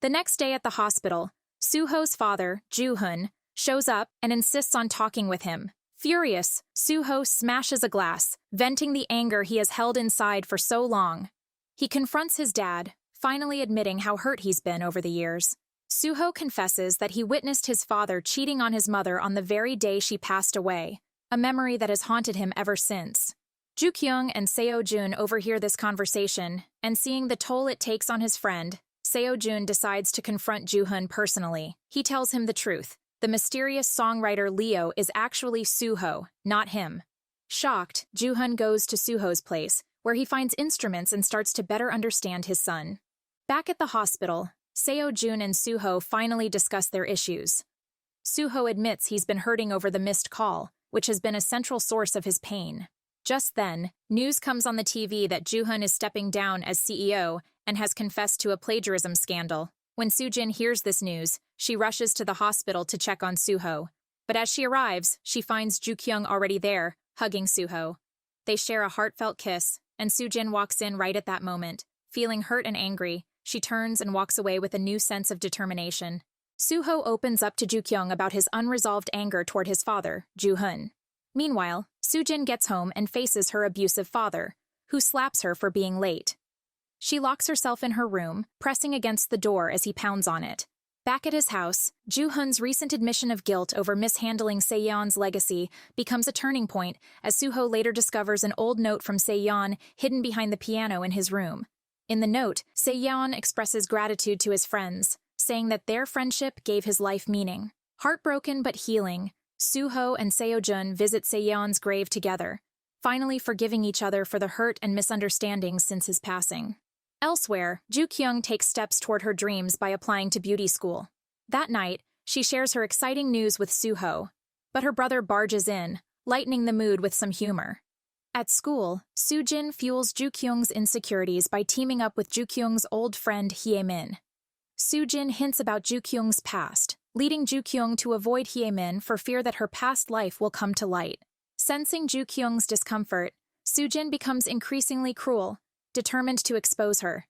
The next day at the hospital, Suho's father, Ju-hun, shows up and insists on talking with him. Furious, Suho smashes a glass, venting the anger he has held inside for so long. He confronts his dad, finally admitting how hurt he's been over the years. Suho confesses that he witnessed his father cheating on his mother on the very day she passed away, a memory that has haunted him ever since. Ju-kyung and Seo-jun overhear this conversation, and seeing the toll it takes on his friend, Seo-jun decides to confront Ju-hun personally. He tells him the truth. The mysterious songwriter Leo is actually Suho, not him. Shocked, Ju-hun goes to Suho's place, where he finds instruments and starts to better understand his son. Back at the hospital, Seo-jun and Suho finally discuss their issues. Suho admits he's been hurting over the missed call, which has been a central source of his pain. Just then, news comes on the TV that Ju-hun is stepping down as CEO and has confessed to a plagiarism scandal. When Soo-jin hears this news, she rushes to the hospital to check on Suho. But as she arrives, she finds Ju-kyung already there, hugging Suho. They share a heartfelt kiss, and Soo-jin walks in right at that moment. Feeling hurt and angry, she turns and walks away with a new sense of determination. Suho opens up to Ju-kyung about his unresolved anger toward his father, Ju-hun. Meanwhile, Soo-jin gets home and faces her abusive father, who slaps her for being late. She locks herself in her room, pressing against the door as he pounds on it. Back at his house, Ju-hun's recent admission of guilt over mishandling Se-yeon's legacy becomes a turning point as Suho later discovers an old note from Se-yeon hidden behind the piano in his room. In the note, Se-yeon expresses gratitude to his friends, saying that their friendship gave his life meaning. Heartbroken but healing, Suho and Seo-jun visit Se-yeon's grave together, finally forgiving each other for the hurt and misunderstandings since his passing. Elsewhere, Ju-kyung takes steps toward her dreams by applying to beauty school. That night, she shares her exciting news with Suho, but her brother barges in, lightening the mood with some humor. At school, Soo-jin fuels Ju-kyung's insecurities by teaming up with Ju-kyung's old friend Hye-min. Soo-jin hints about Ju-kyung's past, leading Ju-kyung to avoid Hye-min for fear that her past life will come to light. Sensing Ju-kyung's discomfort, Soo-jin becomes increasingly cruel, determined to expose her.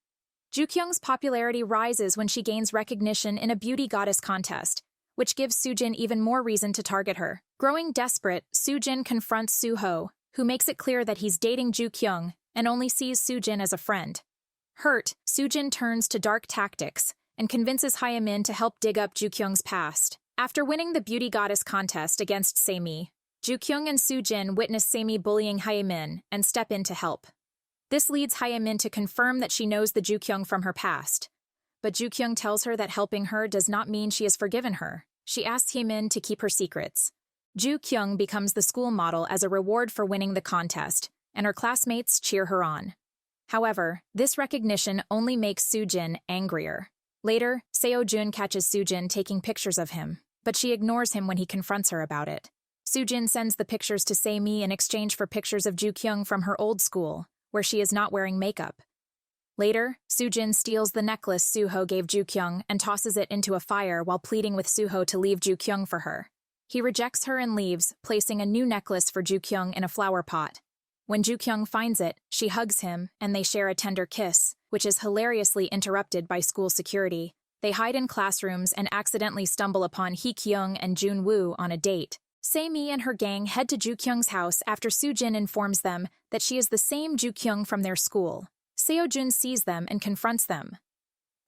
Ju-kyung's popularity rises when she gains recognition in a beauty goddess contest, which gives Soo-jin even more reason to target her. Growing desperate, Soo-jin confronts Suho, who makes it clear that he's dating Ju-kyung and only sees Soo-jin as a friend. Hurt, Soo-jin turns to dark tactics and convinces Hye-min to help dig up Ju-kyung's past. After winning the beauty goddess contest against Se-mi, Ju-kyung and Soo-jin witness Se-mi bullying Hye-min and step in to help. This leads Hye-min to confirm that she knows the Ju-kyung from her past. But Ju-kyung tells her that helping her does not mean she has forgiven her. She asks Hye-min to keep her secrets. Ju-kyung becomes the school model as a reward for winning the contest, and her classmates cheer her on. However, this recognition only makes Soo-jin angrier. Later, Seo-jun catches Soo-jin taking pictures of him, but she ignores him when he confronts her about it. Soo-jin sends the pictures to Se-mi in exchange for pictures of Joo-kyung from her old school, where she is not wearing makeup. Later, Soo-jin steals the necklace Soo-ho gave Joo-kyung and tosses it into a fire while pleading with Soo-ho to leave Joo-kyung for her. He rejects her and leaves, placing a new necklace for Joo-kyung in a flower pot. When Joo-kyung finds it, she hugs him, and they share a tender kiss, which is hilariously interrupted by school security. They hide in classrooms and accidentally stumble upon Hee-kyung and Jun-woo on a date. Se-mi and her gang head to Joo-kyung's house after Soo-jin informs them that she is the same Joo-kyung from their school. Seo-jun sees them and confronts them.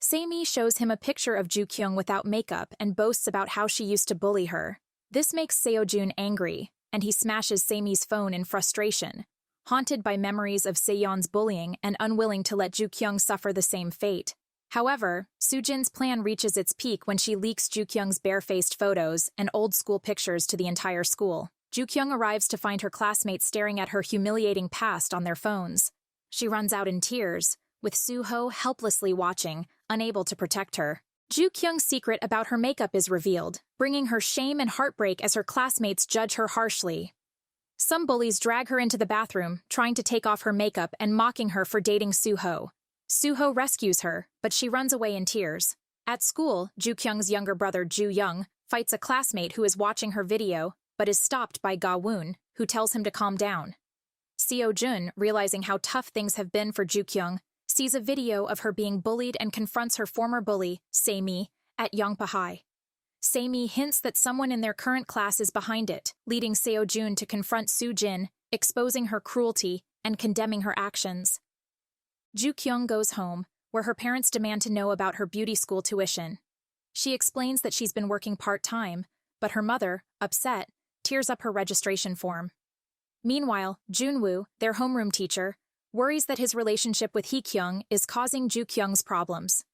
Se-mi shows him a picture of Joo-kyung without makeup and boasts about how she used to bully her. This makes Seo-jun angry, and he smashes Se-mi's phone in frustration. Haunted by memories of Se-yeon's bullying and unwilling to let Joo-kyung suffer the same fate. However, Soo-jin's plan reaches its peak when she leaks Joo-kyung's barefaced photos and old school pictures to the entire school. Joo-kyung arrives to find her classmates staring at her humiliating past on their phones. She runs out in tears, with Soo-ho helplessly watching, unable to protect her. Joo-kyung's secret about her makeup is revealed, bringing her shame and heartbreak as her classmates judge her harshly. Some bullies drag her into the bathroom, trying to take off her makeup and mocking her for dating Soo-ho. Soo-ho rescues her, but she runs away in tears. At school, Joo-kyung's younger brother Joo-young fights a classmate who is watching her video, but is stopped by Ga-woon, who tells him to calm down. Seo-jun, realizing how tough things have been for Joo-kyung, sees a video of her being bullied and confronts her former bully, Se-mi, at Yongpa High. Se-mi hints that someone in their current class is behind it, leading Seo-jun to confront Soo-jin, exposing her cruelty and condemning her actions. Joo-kyung goes home, where her parents demand to know about her beauty school tuition. She explains that she's been working part-time, but her mother, upset, tears up her registration form. Meanwhile, Jun-woo, their homeroom teacher, worries that his relationship with Hee-kyung is causing Joo-kyung's problems.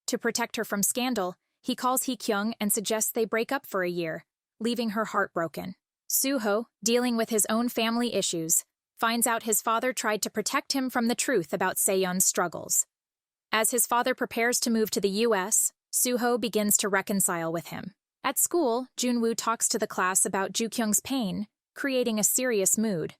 To protect her from scandal, he calls Hee-kyung and suggests they break up for a year, leaving her heartbroken. Soo-ho, dealing with his own family issues, finds out his father tried to protect him from the truth about Se-yeon's struggles. As his father prepares to move to the U.S., Soo-ho begins to reconcile with him. At school, Jun-woo talks to the class about Joo-kyung's pain, creating a serious mood.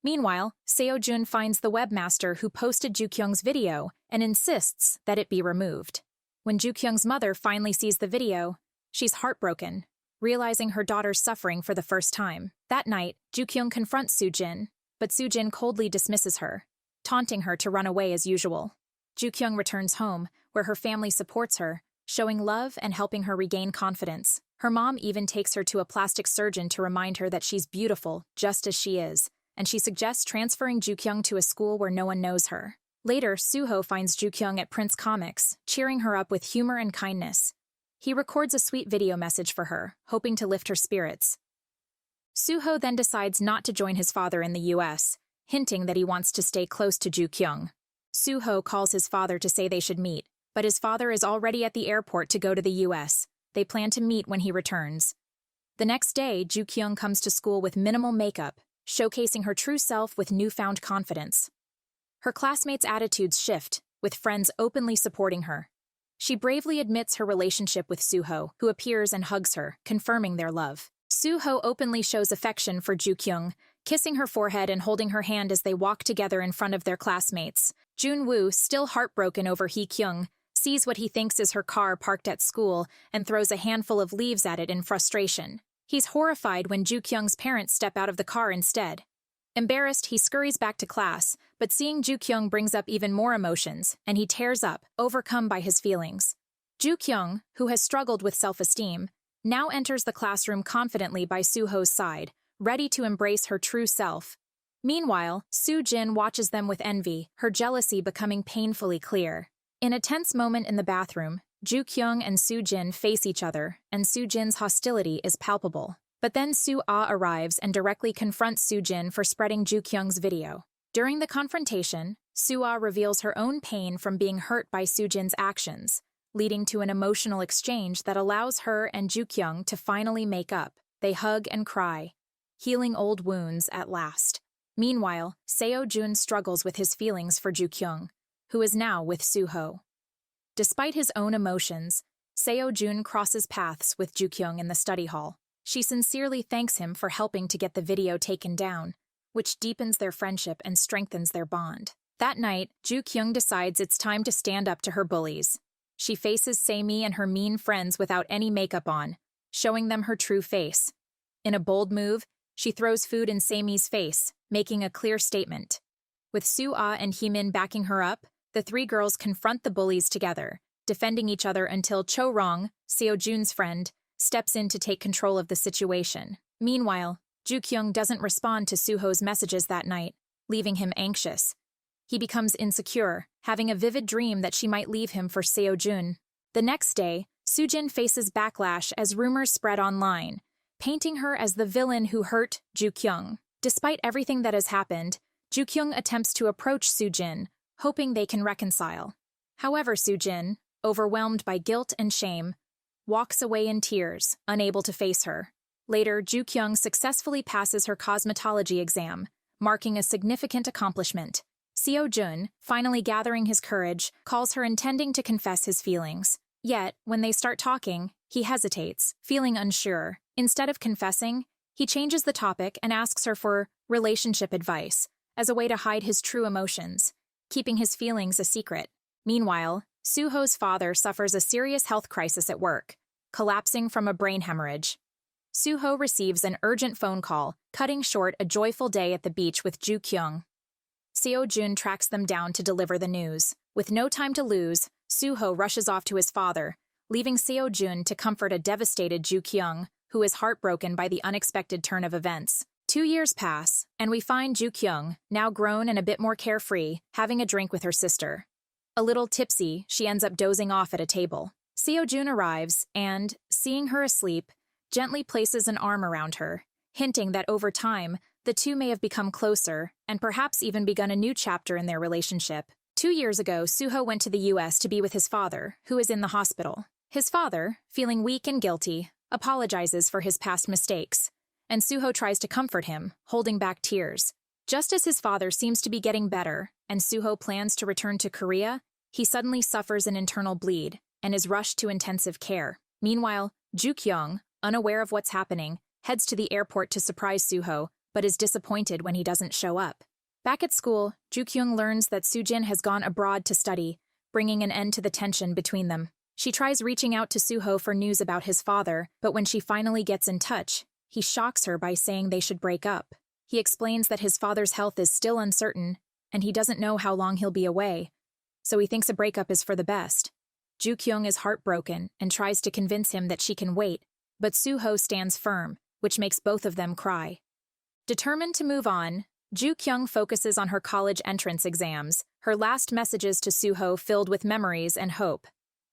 Meanwhile, Seo-jun finds the webmaster who posted Joo-kyung's video and insists that it be removed. When Joo-kyung's mother finally sees the video, she's heartbroken, realizing her daughter's suffering for the first time. That night, Joo-kyung confronts Soo-jin, but Soo-jin coldly dismisses her, taunting her to run away as usual. Joo-kyung returns home, where her family supports her, showing love and helping her regain confidence. Her mom even takes her to a plastic surgeon to remind her that she's beautiful, just as she is, and she suggests transferring Joo-kyung to a school where no one knows her. Later, Soo-ho finds Joo-kyung at Prince Comics, cheering her up with humor and kindness. He records a sweet video message for her, hoping to lift her spirits. Soo-ho then decides not to join his father in the U.S., hinting that he wants to stay close to Joo-kyung. Soo-ho calls his father to say they should meet, but his father is already at the airport to go to the U.S. They plan to meet when he returns. The next day, Joo-kyung comes to school with minimal makeup, showcasing her true self with newfound confidence. Her classmates' attitudes shift, with friends openly supporting her. She bravely admits her relationship with Soo-ho, who appears and hugs her, confirming their love. Soo-ho openly shows affection for Joo-kyung, kissing her forehead and holding her hand as they walk together in front of their classmates. Jun-woo, still heartbroken over Hee-kyung, sees what he thinks is her car parked at school and throws a handful of leaves at it in frustration. He's horrified when Joo-kyung's parents step out of the car instead. Embarrassed, he scurries back to class, but seeing Joo-kyung brings up even more emotions, and he tears up, overcome by his feelings. Joo-kyung, who has struggled with self-esteem, now enters the classroom confidently by Soo-ho's side, ready to embrace her true self. Meanwhile, Soo-jin watches them with envy, her jealousy becoming painfully clear. In a tense moment in the bathroom, Joo-kyung and Soo-jin face each other, and Soo-jin's hostility is palpable. But then Soo-ah arrives and directly confronts Soo-jin for spreading Joo-kyung's video. During the confrontation, Soo-ah reveals her own pain from being hurt by Soo-jin's actions, leading to an emotional exchange that allows her and Joo-kyung to finally make up. They hug and cry, healing old wounds at last. Meanwhile, Seo-jun struggles with his feelings for Ju-kyung, who is now with Soo-ho. Despite his own emotions, Seo-jun crosses paths with Ju-kyung in the study hall. She sincerely thanks him for helping to get the video taken down, which deepens their friendship and strengthens their bond. That night, Ju-kyung decides it's time to stand up to her bullies. She faces Saemi and her mean friends without any makeup on, showing them her true face. In a bold move, she throws food in Saemi's face, making a clear statement. With Soo-ah and Hee-min backing her up, the three girls confront the bullies together, defending each other until Cho-rong, Seo-jun's friend, steps in to take control of the situation. Meanwhile, Ju-kyung doesn't respond to Soo-ho's messages that night, leaving him anxious. He becomes insecure, having a vivid dream that she might leave him for Seo-jun. The next day, Soo-jin faces backlash as rumors spread online, painting her as the villain who hurt Ju-kyung. Despite everything that has happened, Ju-kyung attempts to approach Soo-jin, hoping they can reconcile. However, Soo-jin, overwhelmed by guilt and shame, walks away in tears, unable to face her. Later, Ju-kyung successfully passes her cosmetology exam, marking a significant accomplishment. Seo-jun, finally gathering his courage, calls her intending to confess his feelings. Yet, when they start talking, he hesitates, feeling unsure. Instead of confessing, he changes the topic and asks her for relationship advice, as a way to hide his true emotions, keeping his feelings a secret. Meanwhile, Soo-ho's father suffers a serious health crisis at work, collapsing from a brain hemorrhage. Soo-ho receives an urgent phone call, cutting short a joyful day at the beach with Ju-kyung. Seo-jun tracks them down to deliver the news. With no time to lose, Soo-ho rushes off to his father, leaving Seo-jun to comfort a devastated Ju-kyung, who is heartbroken by the unexpected turn of events. 2 years pass, and we find Ju-kyung, now grown and a bit more carefree, having a drink with her sister. A little tipsy, she ends up dozing off at a table. Seo-jun arrives and, seeing her asleep, gently places an arm around her, hinting that over time, the two may have become closer and perhaps even begun a new chapter in their relationship. 2 years ago, Soo-ho went to the U.S. to be with his father, who is in the hospital. His father, feeling weak and guilty, apologizes for his past mistakes, and Soo-ho tries to comfort him, holding back tears. Just as his father seems to be getting better and Soo-ho plans to return to Korea, he suddenly suffers an internal bleed and is rushed to intensive care. Meanwhile, Ju-kyung, unaware of what's happening, heads to the airport to surprise Soo-ho, but is disappointed when he doesn't show up. Back at school, Ju-kyung learns that Soo-jin has gone abroad to study, bringing an end to the tension between them. She tries reaching out to Soo-ho for news about his father, but when she finally gets in touch, he shocks her by saying they should break up. He explains that his father's health is still uncertain, and he doesn't know how long he'll be away, so he thinks a breakup is for the best. Ju-kyung is heartbroken and tries to convince him that she can wait, but Soo-ho stands firm, which makes both of them cry. Determined to move on, Ju-kyung focuses on her college entrance exams, her last messages to Soo-ho filled with memories and hope.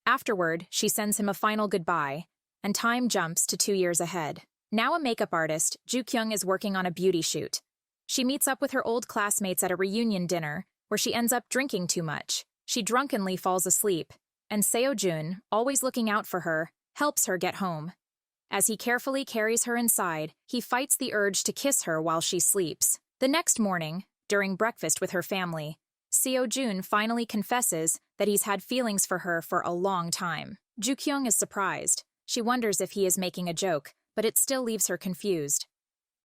Afterward, she sends him a final goodbye, and time jumps to 2 years ahead. Now a makeup artist, Ju-kyung is working on a beauty shoot. She meets up with her old classmates at a reunion dinner, where she ends up drinking too much. She drunkenly falls asleep, and Seo-jun, always looking out for her, helps her get home. As he carefully carries her inside, he fights the urge to kiss her while she sleeps. The next morning, during breakfast with her family, Seo-jun finally confesses that he's had feelings for her for a long time. Ju-kyung is surprised. She wonders if he is making a joke, but it still leaves her confused.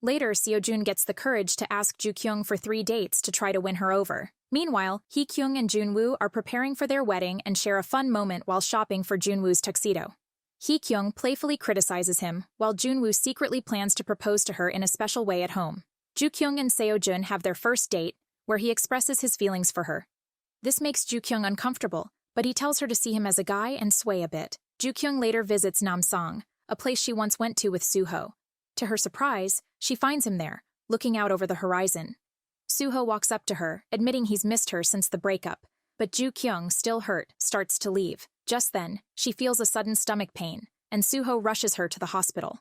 Later, Seo-jun gets the courage to ask Ju-kyung for 3 dates to try to win her over. Meanwhile, Hee-kyung and Junwoo are preparing for their wedding and share a fun moment while shopping for Junwoo's tuxedo. Hee-kyung playfully criticizes him, while Junwoo secretly plans to propose to her in a special way at home. Ju-kyung and Seo-jun have their first date, where he expresses his feelings for her. This makes Ju-kyung uncomfortable, but he tells her to see him as a guy and sway a bit. Ju-kyung later visits Namsang, a place she once went to with Soo-ho. To her surprise, she finds him there, looking out over the horizon. Soo-ho walks up to her, admitting he's missed her since the breakup, but Ju-kyung, still hurt, starts to leave. Just then, she feels a sudden stomach pain, and Soo-ho rushes her to the hospital.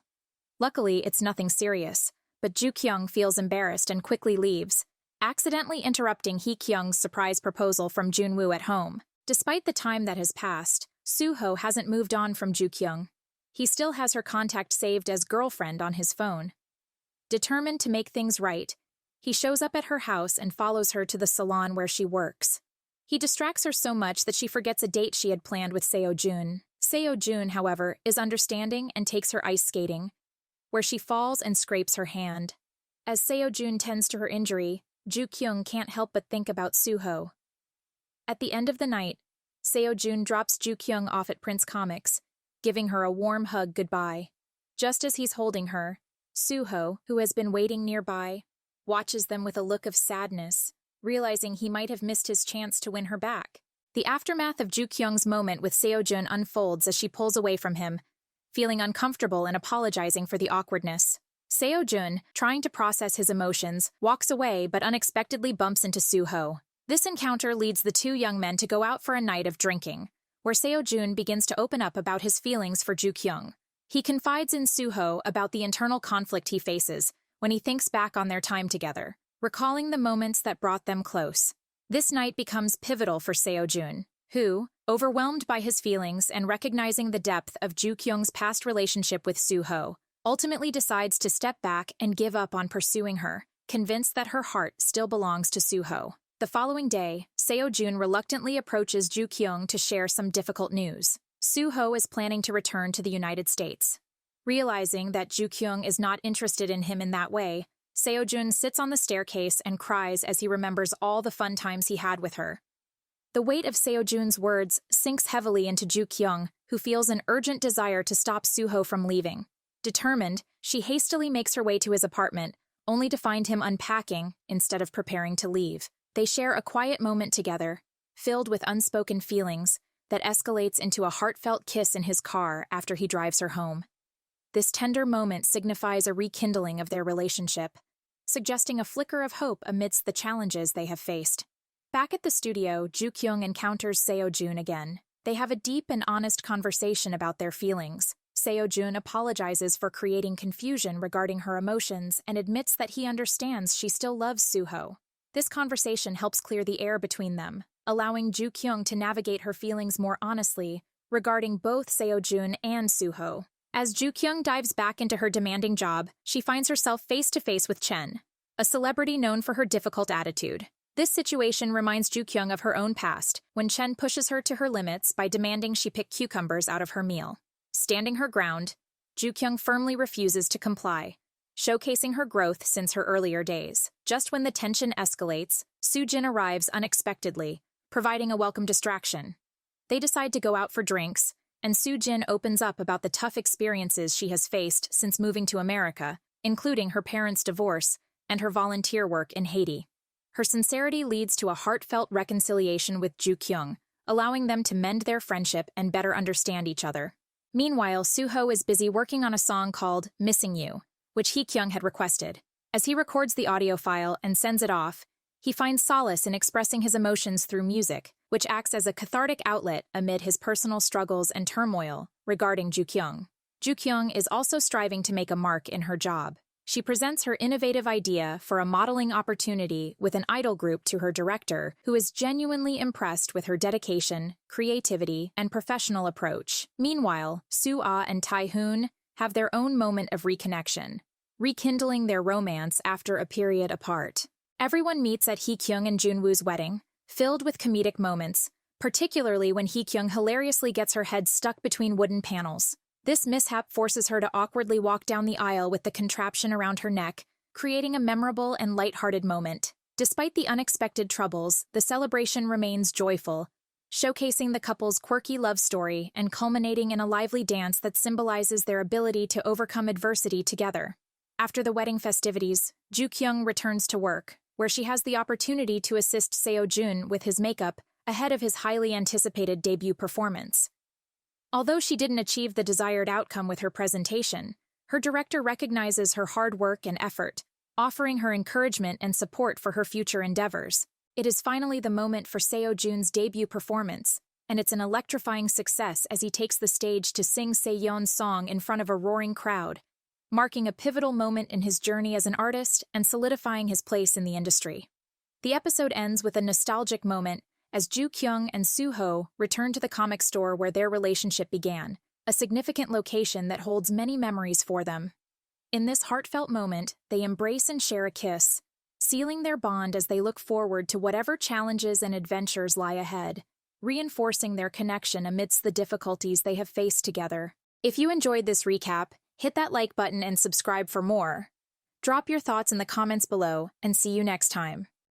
Luckily, it's nothing serious, but Ju-kyung feels embarrassed and quickly leaves, accidentally interrupting Hee-kyung's surprise proposal from Junwoo at home. Despite the time that has passed, Soo-ho hasn't moved on from Ju-kyung. He still has her contact saved as girlfriend on his phone. Determined to make things right, He shows up at her house and follows her to the salon where she works. He distracts her so much that she forgets a date she had planned with Seo-jun. Seo-jun, however, is understanding and takes her ice skating, where she falls and scrapes her hand. As Seo-jun tends to her injury, Ju-kyung can't help but think about Soo-ho. At the end of the night, Seo-jun drops Ju-kyung off at Prince Comics, giving her a warm hug goodbye. Just as he's holding her, Soo-ho, who has been waiting nearby, watches them with a look of sadness, realizing he might have missed his chance to win her back. The aftermath of Ju-kyung's moment with Seo-jun unfolds as she pulls away from him, feeling uncomfortable and apologizing for the awkwardness. Seo-jun, trying to process his emotions, walks away but unexpectedly bumps into Soo-ho. This encounter leads the two young men to go out for a night of drinking, where Seo-jun begins to open up about his feelings for Ju-kyung. He confides in Soo-ho about the internal conflict he faces when he thinks back on their time together, recalling the moments that brought them close. This night becomes pivotal for Seo-jun, who, overwhelmed by his feelings and recognizing the depth of Ju-kyung's past relationship with Soo-ho, ultimately decides to step back and give up on pursuing her, convinced that her heart still belongs to Soo-ho. The following day, Seo-jun reluctantly approaches Ju-kyung to share some difficult news. Soo-ho is planning to return to the United States. Realizing that Ju-kyung is not interested in him in that way, Seo-jun sits on the staircase and cries as he remembers all the fun times he had with her. The weight of Seo-jun's words sinks heavily into Ju-kyung, who feels an urgent desire to stop Soo-ho from leaving. Determined, she hastily makes her way to his apartment, only to find him unpacking instead of preparing to leave. They share a quiet moment together, filled with unspoken feelings, that escalates into a heartfelt kiss in his car after he drives her home. This tender moment signifies a rekindling of their relationship, suggesting a flicker of hope amidst the challenges they have faced. Back at the studio, Ju-kyung encounters Seo-jun again. They have a deep and honest conversation about their feelings. Seo-jun apologizes for creating confusion regarding her emotions and admits that he understands she still loves Soo-ho. This conversation helps clear the air between them, allowing Ju-kyung to navigate her feelings more honestly regarding both Seo-jun and Soo-ho. As Ju-kyung dives back into her demanding job, she finds herself face-to-face with Chen, a celebrity known for her difficult attitude. This situation reminds Ju-kyung of her own past, when Chen pushes her to her limits by demanding she pick cucumbers out of her meal. Standing her ground, Ju-kyung firmly refuses to comply, showcasing her growth since her earlier days. Just when the tension escalates, Soo-jin arrives unexpectedly, providing a welcome distraction. They decide to go out for drinks, and Soo-jin opens up about the tough experiences she has faced since moving to America, including her parents' divorce and her volunteer work in Haiti. Her sincerity leads to a heartfelt reconciliation with Ju-kyung, allowing them to mend their friendship and better understand each other. Meanwhile, Soo-ho is busy working on a song called Missing You, which Hee-kyung had requested. As he records the audio file and sends it off, he finds solace in expressing his emotions through music, which acts as a cathartic outlet amid his personal struggles and turmoil regarding Ju-kyung. Ju-kyung is also striving to make a mark in her job. She presents her innovative idea for a modeling opportunity with an idol group to her director, who is genuinely impressed with her dedication, creativity, and professional approach. Meanwhile, Soo-ah and Tae-hoon have their own moment of reconnection, rekindling their romance after a period apart. Everyone meets at Hee-kyung and Junwoo's wedding, filled with comedic moments, particularly when Hee-kyung hilariously gets her head stuck between wooden panels. This mishap forces her to awkwardly walk down the aisle with the contraption around her neck, creating a memorable and lighthearted moment. Despite the unexpected troubles, the celebration remains joyful, showcasing the couple's quirky love story and culminating in a lively dance that symbolizes their ability to overcome adversity together. After the wedding festivities, Ju-kyung returns to work, where she has the opportunity to assist Seo-jun with his makeup ahead of his highly anticipated debut performance. Although she didn't achieve the desired outcome with her presentation, her director recognizes her hard work and effort, offering her encouragement and support for her future endeavors. It is finally the moment for Seo-jun's debut performance, and it's an electrifying success as he takes the stage to sing Se-yeon's song in front of a roaring crowd, marking a pivotal moment in his journey as an artist and solidifying his place in the industry. The episode ends with a nostalgic moment as Ju-kyung and Soo-ho return to the comic store where their relationship began, a significant location that holds many memories for them. In this heartfelt moment, they embrace and share a kiss, sealing their bond as they look forward to whatever challenges and adventures lie ahead, reinforcing their connection amidst the difficulties they have faced together. If you enjoyed this recap, hit that like button and subscribe for more. Drop your thoughts in the comments below, and see you next time.